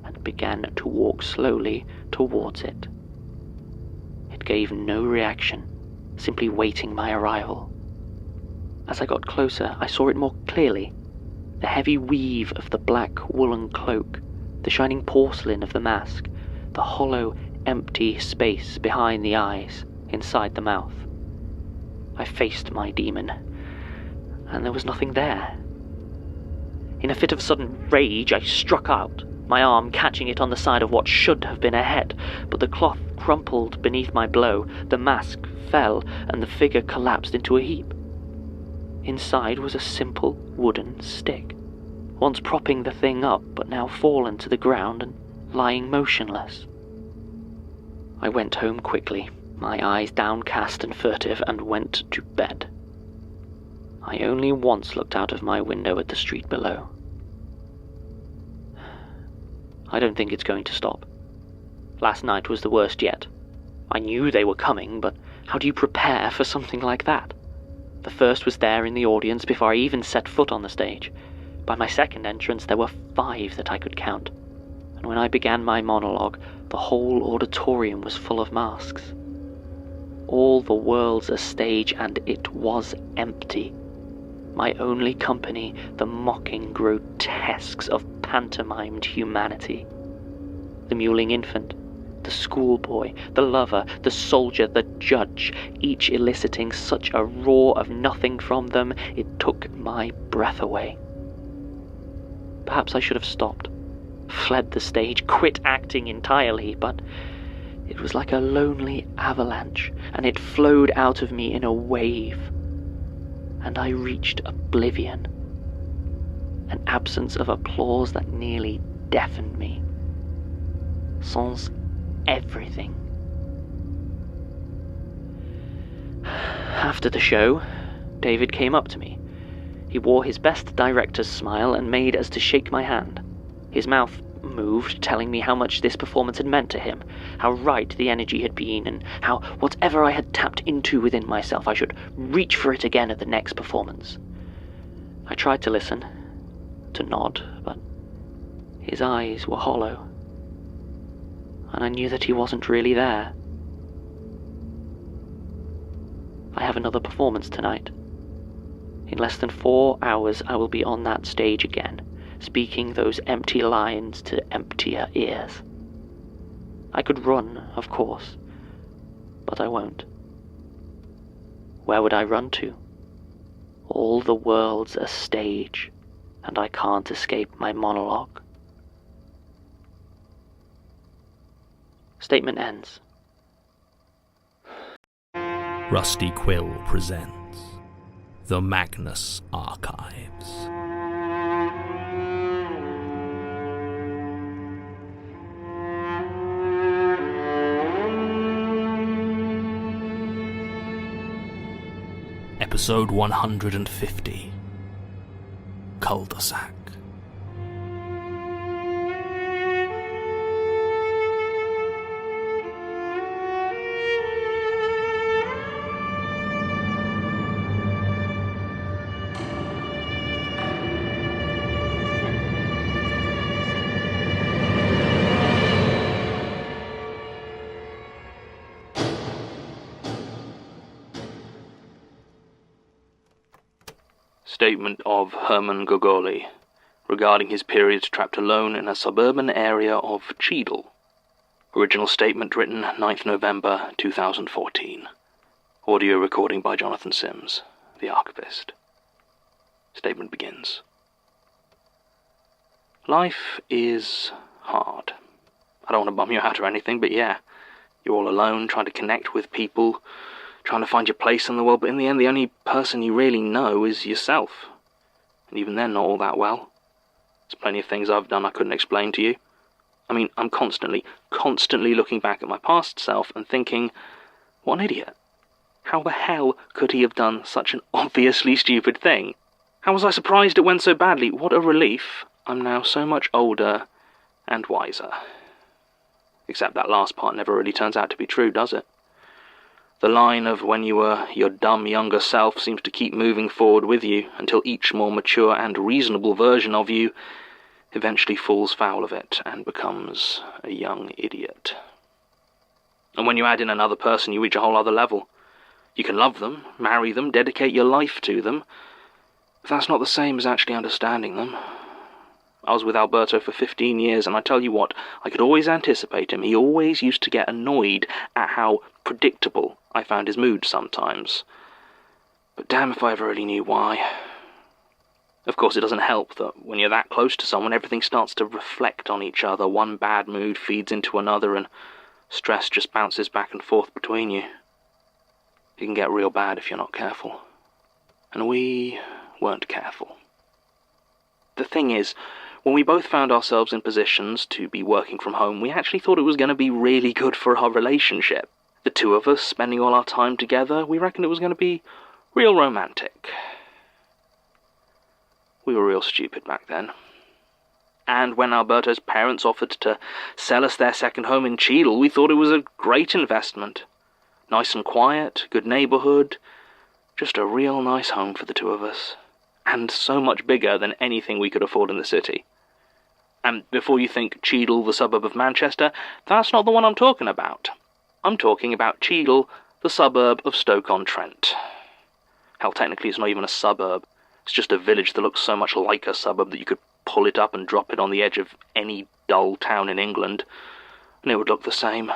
and began to walk slowly towards it. It gave no reaction, simply waiting my arrival. As I got closer, I saw it more clearly. The heavy weave of the black woolen cloak, the shining porcelain of the mask, the hollow, empty space behind the eyes, inside the mouth. I faced my demon, and there was nothing there. In a fit of sudden rage, I struck out, my arm catching it on the side of what should have been a head, but the cloth crumpled beneath my blow, the mask fell, and the figure collapsed into a heap. Inside was a simple wooden stick, once propping the thing up, but now fallen to the ground and lying motionless. I went home quickly, my eyes downcast and furtive, and went to bed. I only once looked out of my window at the street below. I don't think it's going to stop. Last night was the worst yet. I knew they were coming, but how do you prepare for something like that? The first was there in the audience before I even set foot on the stage. By my second entrance, there were 5 that I could count. And when I began my monologue, the whole auditorium was full of masks. All the world's a stage, and it was empty. My only company, the mocking grotesques of pantomimed humanity. The mewling infant, the schoolboy, the lover, the soldier, the judge, each eliciting such a roar of nothing from them, it took my breath away. Perhaps I should have stopped, fled the stage, quit acting entirely, but it was like a lonely avalanche, and it flowed out of me in a wave, and I reached oblivion, an absence of applause that nearly deafened me. Sans everything. After the show, David came up to me. He wore his best director's smile and made as to shake my hand. His mouth moved, telling me how much this performance had meant to him, how right the energy had been, and how whatever I had tapped into within myself, I should reach for it again at the next performance. I tried to listen, to nod, but his eyes were hollow, and I knew that he wasn't really there. I have another performance tonight. In less than 4 hours I will be on that stage again, speaking those empty lines to emptier ears. I could run, of course, but I won't. Where would I run to? All the world's a stage, and I can't escape my monologue. Statement ends. Rusty Quill presents The Magnus Archives. Episode 150, Cul-De-Sac. Statement of Herman Gogoli regarding his period trapped alone in a suburban area of Cheadle. Original statement written 9th November 2014. Audio recording by Jonathan Sims, the archivist. Statement begins. Life is hard. I don't want to bum you out or anything, but yeah, You're all alone, trying to connect with people, trying to find your place in the world, but in the end the only person you really know is yourself. And even then, not all that well. There's plenty of things I've done I couldn't explain to you. I mean, I'm constantly looking back at my past self and thinking, what an idiot. How the hell could he have done such an obviously stupid thing? How was I surprised it went so badly? What a relief. I'm now so much older and wiser. Except that last part never really turns out to be true, does it? The line of when you were your dumb younger self seems to keep moving forward with you until each more mature and reasonable version of you eventually falls foul of it and becomes a young idiot. And when you add in another person, you reach a whole other level. You can love them, marry them, dedicate your life to them, but that's not the same as actually understanding them. I was with Alberto for 15 years, and I tell you what, I could always anticipate him. He always used to get annoyed at how predictable I found his mood sometimes. But damn if I ever really knew why. Of course, it doesn't help that when you're that close to someone, everything starts to reflect on each other. One bad mood feeds into another, and stress just bounces back and forth between you. It can get real bad if you're not careful. And we weren't careful. The thing is, when we both found ourselves in positions to be working from home, we actually thought it was going to be really good for our relationship. The two of us spending all our time together, we reckoned it was going to be real romantic. We were real stupid back then. And when Alberto's parents offered to sell us their second home in Cheadle, we thought it was a great investment. Nice and quiet, good neighbourhood, just a real nice home for the two of us. And so much bigger than anything we could afford in the city. And before you think Cheadle, the suburb of Manchester, that's not the one I'm talking about. I'm talking about Cheadle, the suburb of Stoke-on-Trent. Hell, technically it's not even a suburb. It's just a village that looks so much like a suburb that you could pull it up and drop it on the edge of any dull town in England, and it would look the same.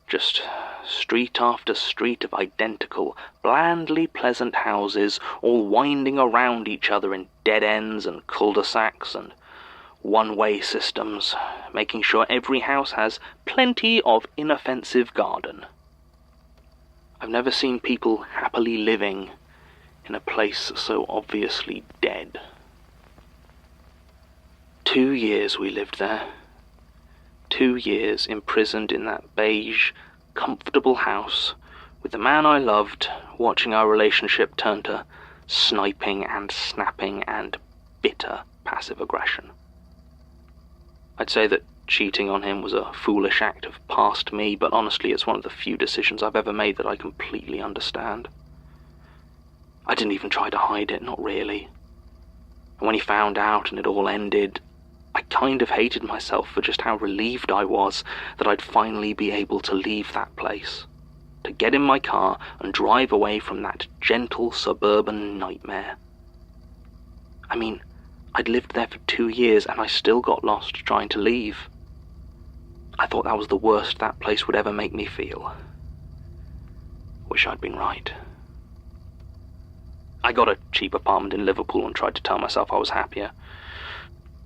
Just street after street of identical, blandly pleasant houses, all winding around each other in dead ends and cul-de-sacs and one-way systems, making sure every house has plenty of inoffensive garden. I've never seen people happily living in a place so obviously dead. 2 years we lived there. 2 years imprisoned in that beige, comfortable house, with the man I loved, watching our relationship turn to sniping and snapping and bitter passive aggression. I'd say that cheating on him was a foolish act of past me, but honestly it's one of the few decisions I've ever made that I completely understand. I didn't even try to hide it, not really. And when he found out and it all ended, I kind of hated myself for just how relieved I was that I'd finally be able to leave that place, to get in my car and drive away from that gentle suburban nightmare. I mean, I'd lived there for 2 years and I still got lost trying to leave. I thought that was the worst that place would ever make me feel. Wish I'd been right. I got a cheap apartment in Liverpool and tried to tell myself I was happier.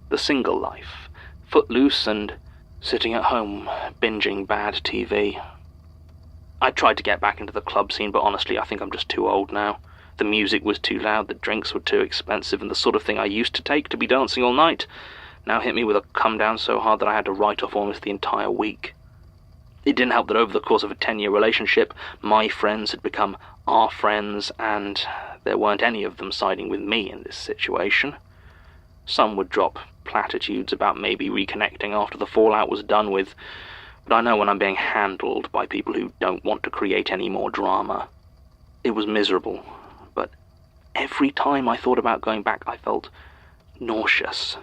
The single life, footloose and sitting at home, binging bad TV. I tried to get back into the club scene, but honestly, I think I'm just too old now. The music was too loud, the drinks were too expensive, and the sort of thing I used to take to be dancing all night now hit me with a come-down so hard that I had to write off almost the entire week. It didn't help that over the course of a 10-year relationship, my friends had become our friends, and there weren't any of them siding with me in this situation. Some would drop platitudes about maybe reconnecting after the fallout was done with, but I know when I'm being handled by people who don't want to create any more drama. It was miserable, but every time I thought about going back, I felt nauseous.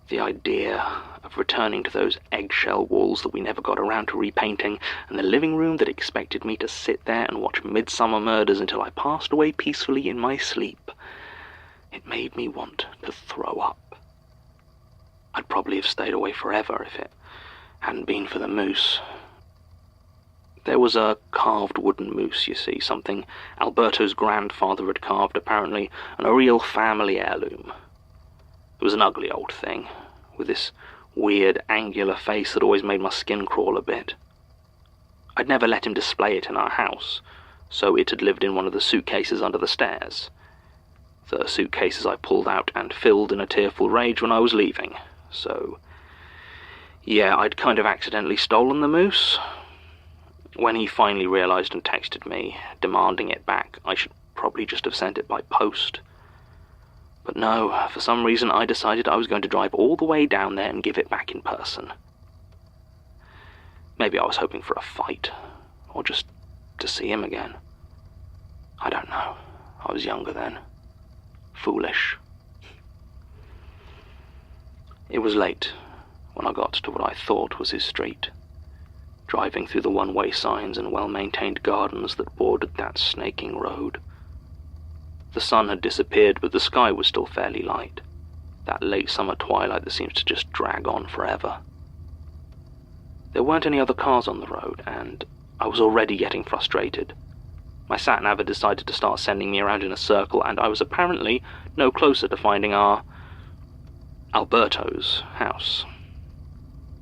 The idea of returning to those eggshell walls that we never got around to repainting, and the living room that expected me to sit there and watch Midsummer Murders until I passed away peacefully in my sleep, it made me want to throw up. I'd probably have stayed away forever if it hadn't been for the moose. There was a carved wooden moose, you see, something Alberto's grandfather had carved, apparently, and a real family heirloom. It was an ugly old thing, with this weird, angular face that always made my skin crawl a bit. I'd never let him display it in our house, so it had lived in one of the suitcases under the stairs. The suitcases I pulled out and filled in a tearful rage when I was leaving, so yeah, I'd kind of accidentally stolen the moose. When he finally realised and texted me, demanding it back, I should probably just have sent it by post. But no, for some reason I decided I was going to drive all the way down there and give it back in person. Maybe I was hoping for a fight, or just to see him again. I don't know. I was younger then. Foolish. It was late when I got to what I thought was his street, driving through the one-way signs and well-maintained gardens that bordered that snaking road. The sun had disappeared, but the sky was still fairly light, that late summer twilight that seems to just drag on forever. There weren't any other cars on the road, and I was already getting frustrated. My sat-nav had decided to start sending me around in a circle, and I was apparently no closer to finding our Alberto's house.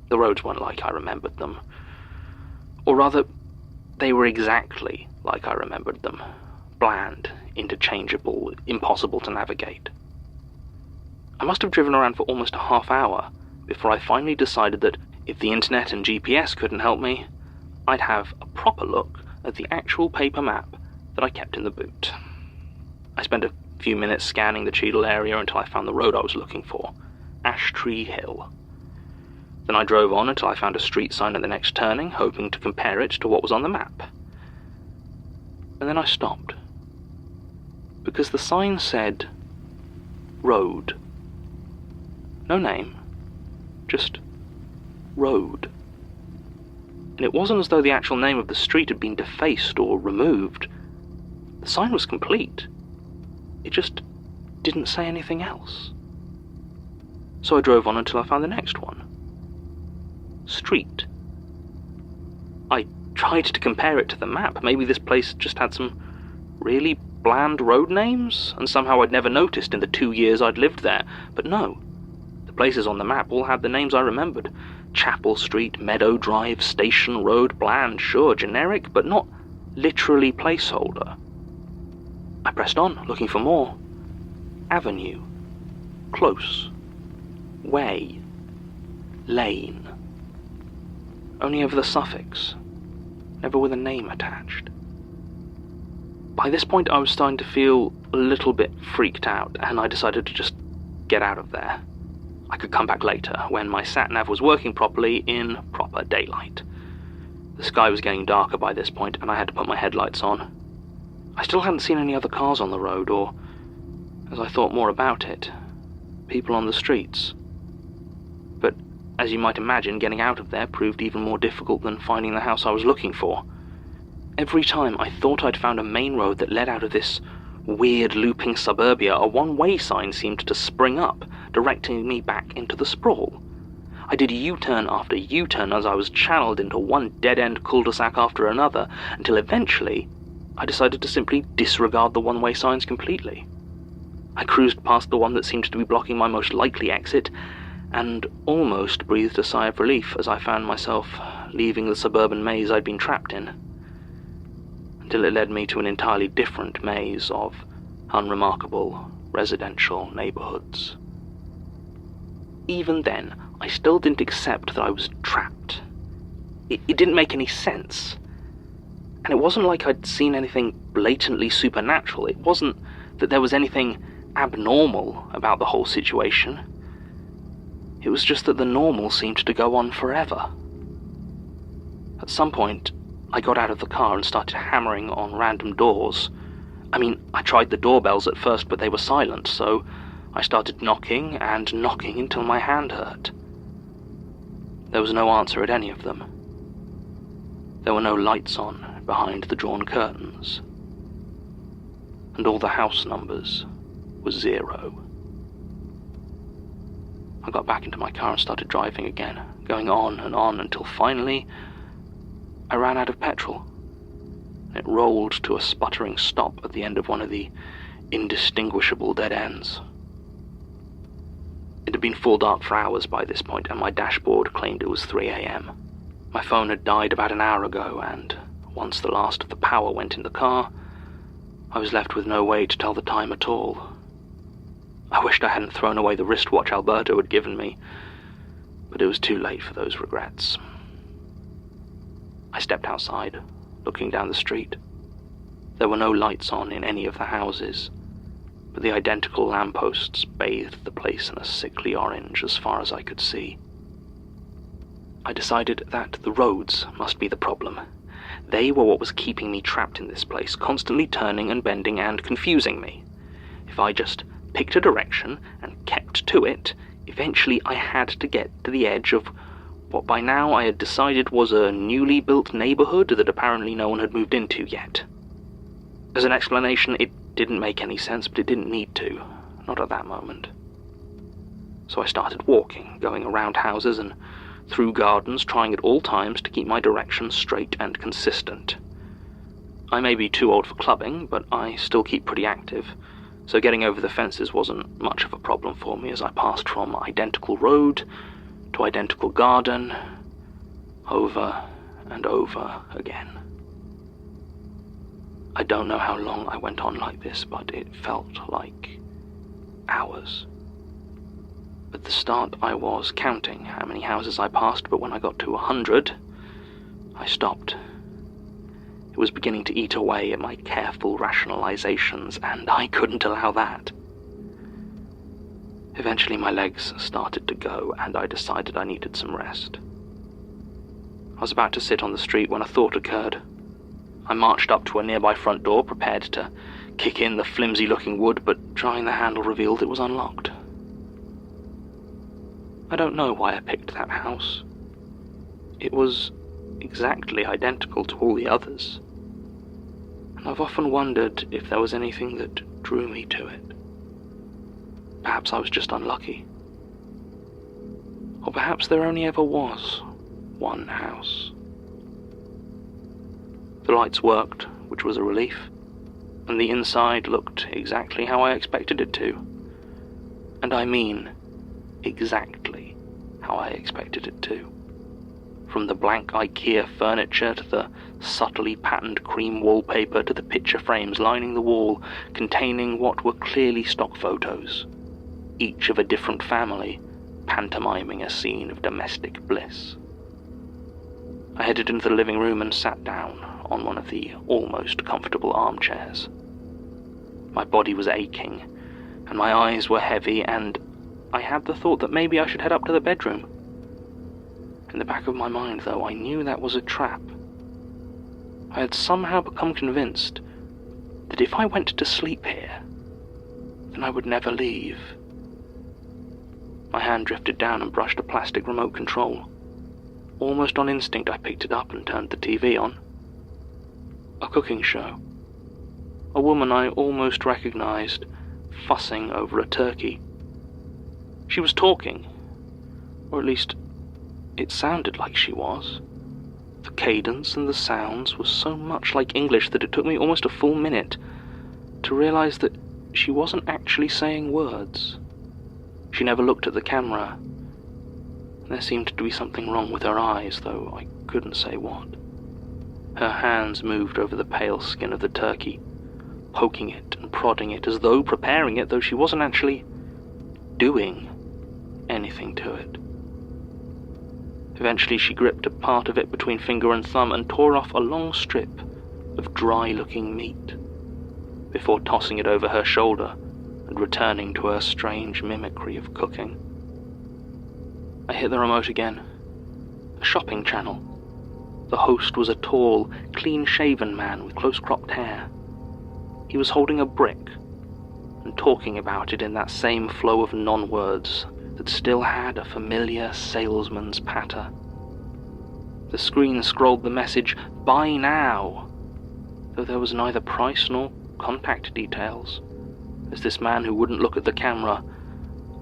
The roads weren't like I remembered them. Or rather, they were exactly like I remembered them. Bland, interchangeable, impossible to navigate. I must have driven around for almost a half hour before I finally decided that if the internet and GPS couldn't help me, I'd have a proper look at the actual paper map that I kept in the boot. I spent a few minutes scanning the Cheadle area until I found the road I was looking for, Ash Tree Hill. Then I drove on until I found a street sign at the next turning, hoping to compare it to what was on the map. And then I stopped, because the sign said Road. No name, just Road. And it wasn't as though the actual name of the street had been defaced or removed. The sign was complete. It just didn't say anything else. So I drove on until I found the next one. Street. I tried to compare it to the map. Maybe this place just had some really bland road names, and somehow I'd never noticed in the 2 years I'd lived there. But no, the places on the map all had the names I remembered. Chapel Street, Meadow Drive, Station Road, bland, sure, generic, but not literally placeholder. I pressed on, looking for more. Avenue. Close. Way. Lane. Only over the suffix, never with a name attached. By this point I was starting to feel a little bit freaked out, and I decided to just get out of there. I could come back later, when my sat-nav was working properly in proper daylight. The sky was getting darker by this point, and I had to put my headlights on. I still hadn't seen any other cars on the road, or, as I thought more about it, people on the streets. But, as you might imagine, getting out of there proved even more difficult than finding the house I was looking for. Every time I thought I'd found a main road that led out of this weird looping suburbia, a one-way sign seemed to spring up, directing me back into the sprawl. I did U-turn after U-turn as I was channeled into one dead-end cul-de-sac after another, until eventually I decided to simply disregard the one-way signs completely. I cruised past the one that seemed to be blocking my most likely exit, and almost breathed a sigh of relief as I found myself leaving the suburban maze I'd been trapped in, until it led me to an entirely different maze of unremarkable residential neighborhoods. Even then, I still didn't accept that I was trapped. It didn't make any sense. And it wasn't like I'd seen anything blatantly supernatural. It wasn't that there was anything abnormal about the whole situation. It was just that the normal seemed to go on forever. At some point, I got out of the car and started hammering on random doors. I tried the doorbells at first, but they were silent, so I started knocking and knocking until my hand hurt. There was no answer at any of them. There were no lights on behind the drawn curtains. And all the house numbers were 0. I got back into my car and started driving again, going on and on until finally I ran out of petrol. It rolled to a sputtering stop at the end of one of the indistinguishable dead ends. It had been full dark for hours by this point, and my dashboard claimed it was 3 a.m. My phone had died about an hour ago, and once the last of the power went in the car, I was left with no way to tell the time at all. I wished I hadn't thrown away the wristwatch Alberto had given me, but it was too late for those regrets. I stepped outside, looking down the street. There were no lights on in any of the houses, but the identical lampposts bathed the place in a sickly orange as far as I could see. I decided that the roads must be the problem. They were what was keeping me trapped in this place, constantly turning and bending and confusing me. If I just picked a direction and kept to it, eventually I had to get to the edge of what by now I had decided was a newly built neighborhood that apparently no one had moved into yet. As an explanation, it didn't make any sense, but it didn't need to, not at that moment. So I started walking, going around houses and through gardens, trying at all times to keep my direction straight and consistent. I may be too old for clubbing, but I still keep pretty active, so getting over the fences wasn't much of a problem for me as I passed from identical road to identical garden, over and over again. I don't know how long I went on like this, but it felt like hours. At the start, I was counting how many houses I passed, but when I got to 100, I stopped. It was beginning to eat away at my careful rationalizations, and I couldn't allow that. Eventually, my legs started to go, and I decided I needed some rest. I was about to sit on the street when a thought occurred. I marched up to a nearby front door, prepared to kick in the flimsy-looking wood, but trying the handle revealed it was unlocked. I don't know why I picked that house. It was exactly identical to all the others, and I've often wondered if there was anything that drew me to it. Perhaps I was just unlucky. Or perhaps there only ever was one house. The lights worked, which was a relief, and the inside looked exactly how I expected it to. And I mean exactly how I expected it to. From the blank IKEA furniture to the subtly patterned cream wallpaper to the picture frames lining the wall containing what were clearly stock photos, each of a different family, pantomiming a scene of domestic bliss. I headed into the living room and sat down on one of the almost comfortable armchairs. My body was aching, and my eyes were heavy, and I had the thought that maybe I should head up to the bedroom. In the back of my mind, though, I knew that was a trap. I had somehow become convinced that if I went to sleep here, then I would never leave. My hand drifted down and brushed a plastic remote control. Almost on instinct, I picked it up and turned the TV on. A cooking show. A woman I almost recognized, fussing over a turkey. She was talking, or at least it sounded like she was. The cadence and the sounds were so much like English that it took me almost a full minute to realize that she wasn't actually saying words. She never looked at the camera. There seemed to be something wrong with her eyes, though I couldn't say what. Her hands moved over the pale skin of the turkey, poking it and prodding it as though preparing it, though she wasn't actually doing anything to it. Eventually she gripped a part of it between finger and thumb and tore off a long strip of dry-looking meat, before tossing it over her shoulder and returning to her strange mimicry of cooking. I hit the remote again. A shopping channel. The host was a tall, clean-shaven man with close-cropped hair. He was holding a brick and talking about it in that same flow of non-words that still had a familiar salesman's patter. The screen scrolled the message, "Buy now," though there was neither price nor contact details, as this man who wouldn't look at the camera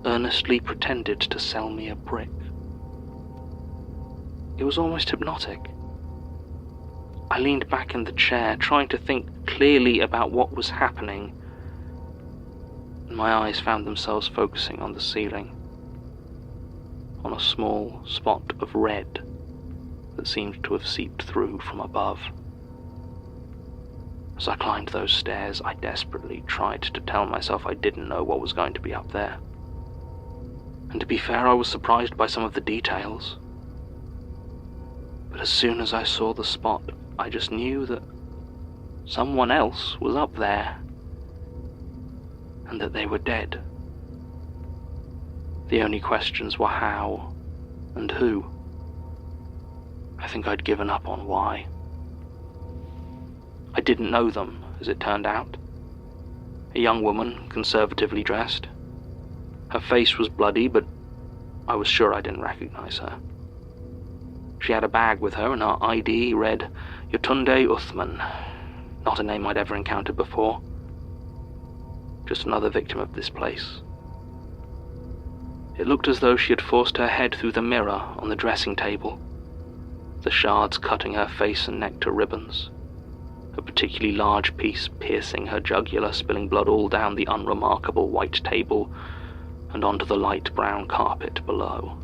earnestly pretended to sell me a brick. It was almost hypnotic. I leaned back in the chair, trying to think clearly about what was happening, and my eyes found themselves focusing on the ceiling, on a small spot of red that seemed to have seeped through from above. As I climbed those stairs, I desperately tried to tell myself I didn't know what was going to be up there. And to be fair, I was surprised by some of the details. But as soon as I saw the spot, I just knew that someone else was up there, and that they were dead. The only questions were how and who. I think I'd given up on why. I didn't know them, as it turned out. A young woman, conservatively dressed. Her face was bloody, but I was sure I didn't recognize her. She had a bag with her, and her ID read Yetunde Uthman. Not a name I'd ever encountered before. Just another victim of this place. It looked as though she had forced her head through the mirror on the dressing table, the shards cutting her face and neck to ribbons, a particularly large piece piercing her jugular, spilling blood all down the unremarkable white table and onto the light brown carpet below.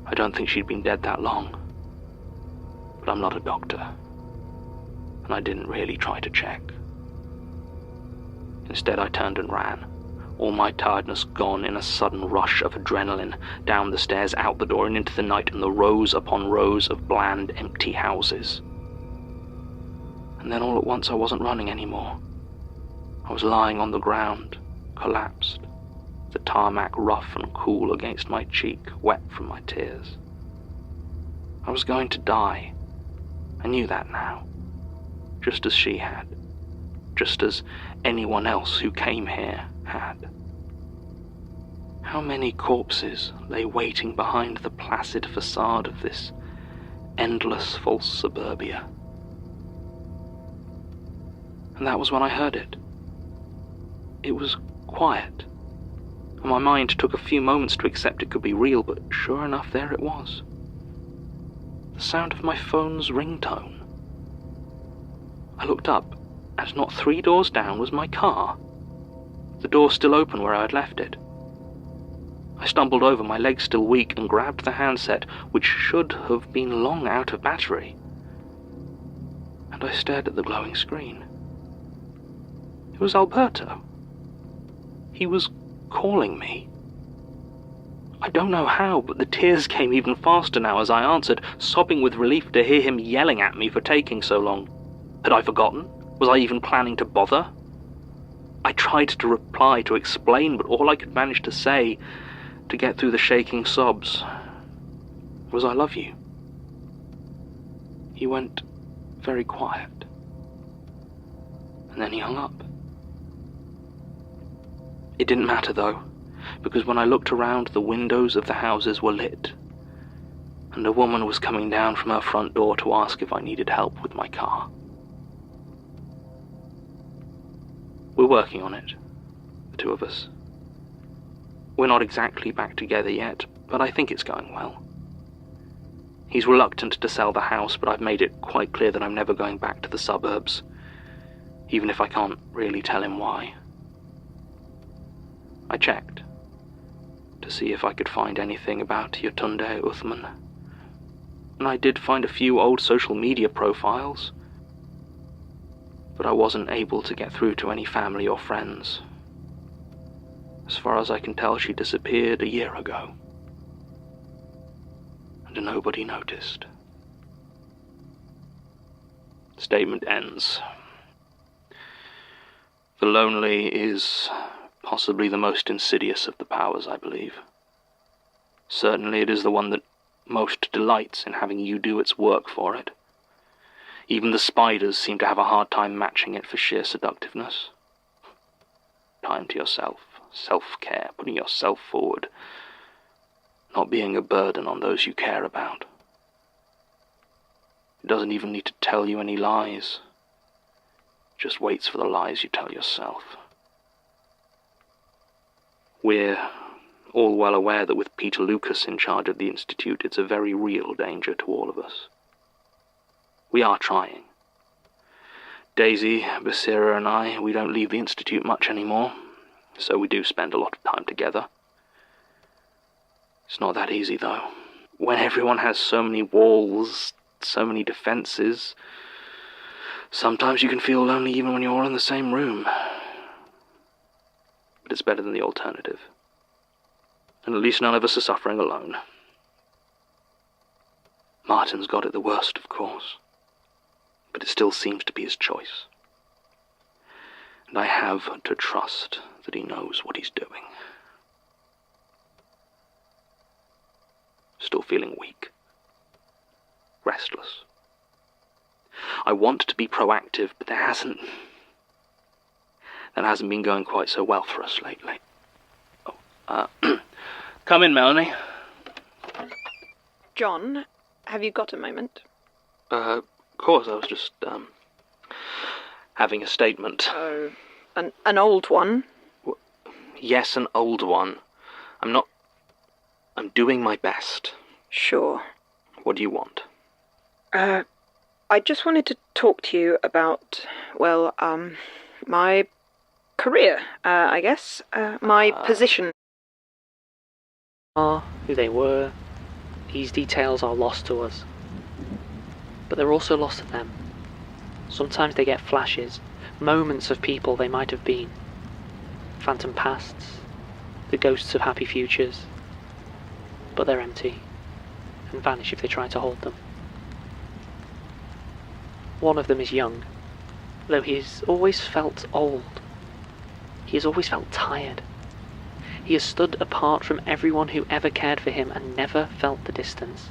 I don't think she'd been dead that long, but I'm not a doctor, and I didn't really try to check. Instead, I turned and ran, all my tiredness gone in a sudden rush of adrenaline, down the stairs, out the door, and into the night, and the rows upon rows of bland, empty houses. And then all at once I wasn't running anymore. I was lying on the ground, collapsed, the tarmac rough and cool against my cheek, wet from my tears. I was going to die. I knew that now, just as she had, just as anyone else who came here had. How many corpses lay waiting behind the placid facade of this endless false suburbia? And that was when I heard it. It was quiet, and my mind took a few moments to accept it could be real, but sure enough, there it was. The sound of my phone's ringtone. I looked up, and not 3 doors down was my car, the door still open where I had left it. I stumbled over, my legs still weak, and grabbed the handset, which should have been long out of battery. And I stared at the glowing screen. It was Alberto. He was calling me. I don't know how, but the tears came even faster now as I answered, sobbing with relief to hear him yelling at me for taking so long. Had I forgotten? Was I even planning to bother? I tried to reply, to explain, but all I could manage to say, to get through the shaking sobs, was "I love you." He went very quiet, and then he hung up. It didn't matter, though, because when I looked around, the windows of the houses were lit, and a woman was coming down from her front door to ask if I needed help with my car. We're working on it, the two of us. We're not exactly back together yet, but I think it's going well. He's reluctant to sell the house, but I've made it quite clear that I'm never going back to the suburbs, even if I can't really tell him why. I checked to see if I could find anything about Yetunde Uthman, and I did find a few old social media profiles, but I wasn't able to get through to any family or friends. As far as I can tell, she disappeared a year ago, and nobody noticed. The statement ends. The lonely is possibly the most insidious of the powers, I believe. Certainly it is the one that most delights in having you do its work for it. Even the spiders seem to have a hard time matching it for sheer seductiveness. Time to yourself, self-care, putting yourself forward, not being a burden on those you care about. It doesn't even need to tell you any lies. It just waits for the lies you tell yourself. We're all well aware that with Peter Lucas in charge of the Institute, it's a very real danger to all of us. We are trying. Daisy, Basira and I, we don't leave the Institute much anymore, so we do spend a lot of time together. It's not that easy, though. when everyone has so many walls, so many defences, sometimes you can feel lonely even when you're all in the same room. But it's better than the alternative. And at least none of us are suffering alone. Martin's got it the worst, of course. But it still seems to be his choice. And I have to trust that he knows what he's doing. Still feeling weak. Restless. I want to be proactive, but that hasn't been going quite so well for us lately. Come in, Melanie. John, have you got a moment? Of course, I was just, having a statement. Oh, an old one? Yes, an old one. I'm doing my best. Sure. What do you want? I just wanted to talk to you about, well, my career, I guess. My position. Who they were, these details are lost to us. But they're also lost to them. Sometimes they get flashes, moments of people they might have been. Phantom pasts, the ghosts of happy futures. But they're empty, and vanish if they try to hold them. One of them is young, though he has always felt old. He has always felt tired. He has stood apart from everyone who ever cared for him and never felt the distance.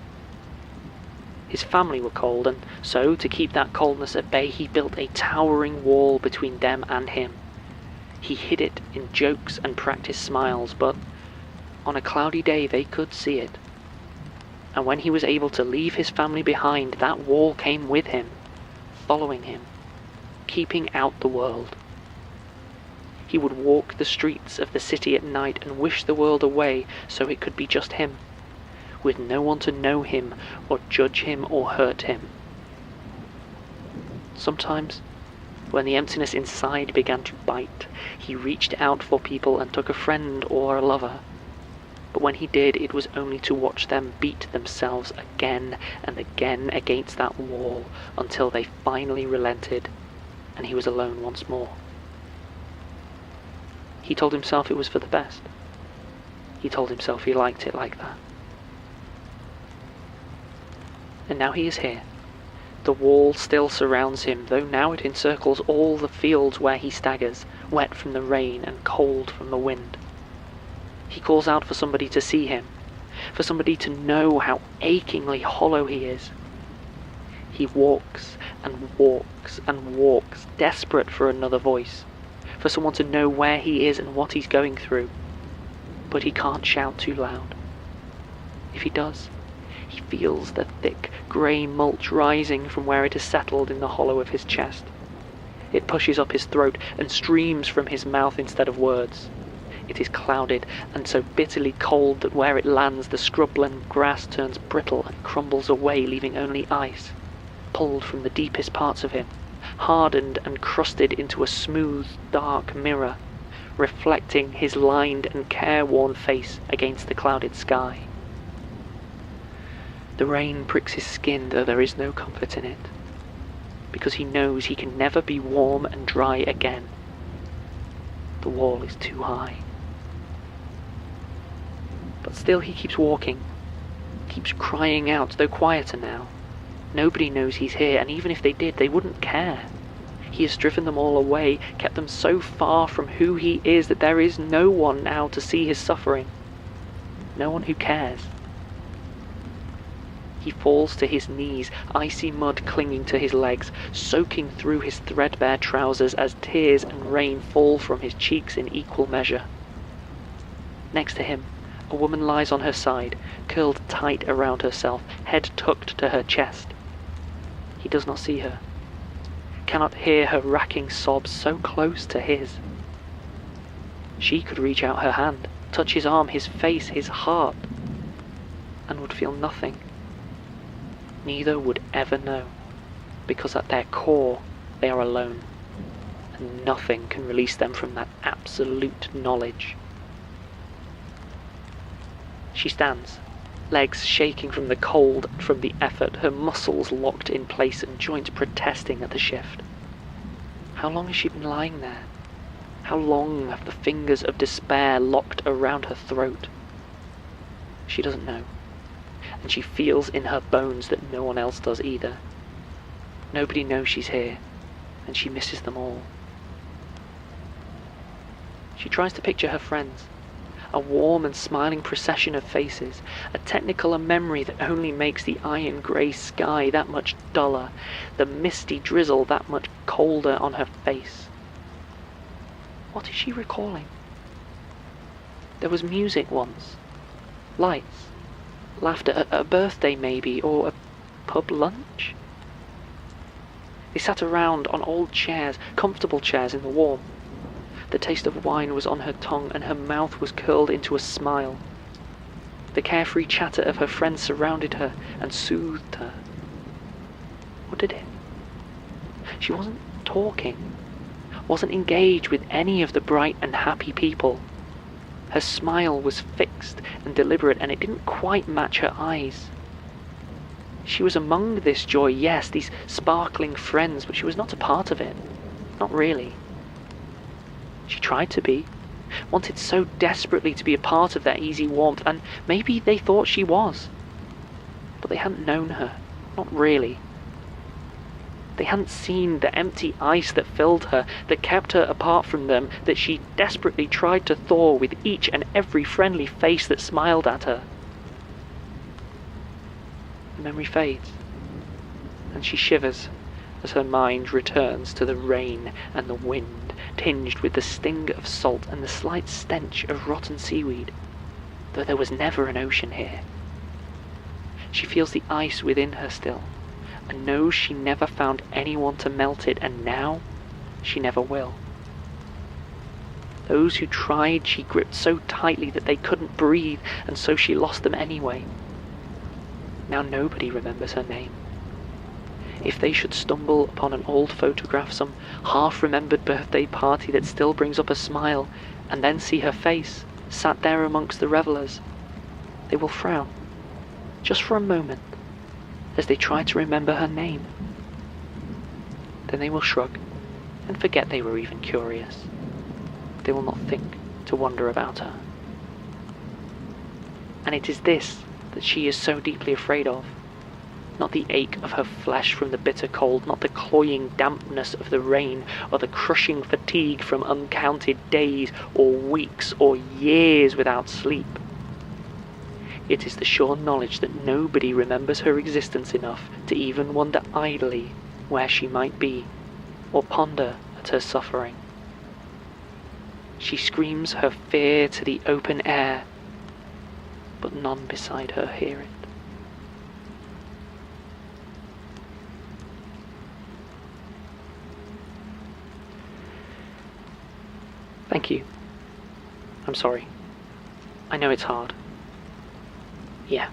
His family were cold, and so, to keep that coldness at bay, he built a towering wall between them and him. He hid it in jokes and practiced smiles, but on a cloudy day they could see it. And when he was able to leave his family behind, that wall came with him, following him, keeping out the world. He would walk the streets of the city at night and wish the world away so it could be just him, with no one to know him or judge him or hurt him. Sometimes, when the emptiness inside began to bite, he reached out for people and took a friend or a lover. But when he did, it was only to watch them beat themselves again and again against that wall until they finally relented and he was alone once more. He told himself it was for the best. He told himself he liked it like that. And now he is here. The wall still surrounds him, though now it encircles all the fields where he staggers, wet from the rain and cold from the wind. He calls out for somebody to see him, for somebody to know how achingly hollow he is. He walks and walks and walks, desperate for another voice, for someone to know where he is and what he's going through. But he can't shout too loud. If he does, he feels the thick grey mulch rising from where it has settled in the hollow of his chest. It pushes up his throat and streams from his mouth instead of words. It is clouded and so bitterly cold that where it lands the scrubland grass turns brittle and crumbles away, leaving only ice, pulled from the deepest parts of him, hardened and crusted into a smooth, dark mirror, reflecting his lined and careworn face against the clouded sky. The rain pricks his skin, though there is no comfort in it, because he knows he can never be warm and dry again. The wall is too high. But still he keeps walking, keeps crying out, though quieter now. Nobody knows he's here, and even if they did, they wouldn't care. He has driven them all away, kept them so far from who he is that there is no one now to see his suffering. No one who cares. He falls to his knees, icy mud clinging to his legs, soaking through his threadbare trousers as tears and rain fall from his cheeks in equal measure. Next to him, a woman lies on her side, curled tight around herself, head tucked to her chest. He does not see her, cannot hear her racking sobs so close to his. She could reach out her hand, touch his arm, his face, his heart, and would feel nothing. Neither would ever know, because at their core they are alone, and nothing can release them from that absolute knowledge. She stands, legs shaking from the cold and from the effort, her muscles locked in place and joints protesting at the shift. How long has she been lying there? How long have the fingers of despair locked around her throat? She doesn't know, and she feels in her bones that no one else does either. Nobody knows she's here, and she misses them all. She tries to picture her friends, a warm and smiling procession of faces, a technicolor memory that only makes the iron grey sky that much duller, the misty drizzle that much colder on her face. What is she recalling? There was music once, lights, laughter, a birthday maybe, or a pub lunch? They sat around on old chairs, comfortable chairs in the warm. The taste of wine was on her tongue, and her mouth was curled into a smile. The carefree chatter of her friends surrounded her and soothed her. What did it? She wasn't talking, wasn't engaged with any of the bright and happy people. Her smile was fixed and deliberate, and it didn't quite match her eyes. She was among this joy, yes, these sparkling friends, but she was not a part of it. Not really. She tried to be, wanted so desperately to be a part of that easy warmth, and maybe they thought she was. But they hadn't known her, not really. They hadn't seen the empty ice that filled her, that kept her apart from them, that she desperately tried to thaw with each and every friendly face that smiled at her. The memory fades, and she shivers as her mind returns to the rain and the wind, tinged with the sting of salt and the slight stench of rotten seaweed, though there was never an ocean here. She feels the ice within her still, and knows she never found anyone to melt it, and now she never will. Those who tried she gripped so tightly that they couldn't breathe, and so she lost them anyway. Now nobody remembers her name. If they should stumble upon an old photograph, some half-remembered birthday party that still brings up a smile, and then see her face, sat there amongst the revellers, they will frown, just for a moment, as they try to remember her name. Then they will shrug, and forget they were even curious. They will not think to wonder about her. And it is this that she is so deeply afraid of. Not the ache of her flesh from the bitter cold, not the cloying dampness of the rain, or the crushing fatigue from uncounted days, or weeks, or years without sleep. It is the sure knowledge that nobody remembers her existence enough to even wonder idly where she might be, or ponder at her suffering. She screams her fear to the open air, but none beside her hear it. Thank you. I'm sorry. I know it's hard. Yeah,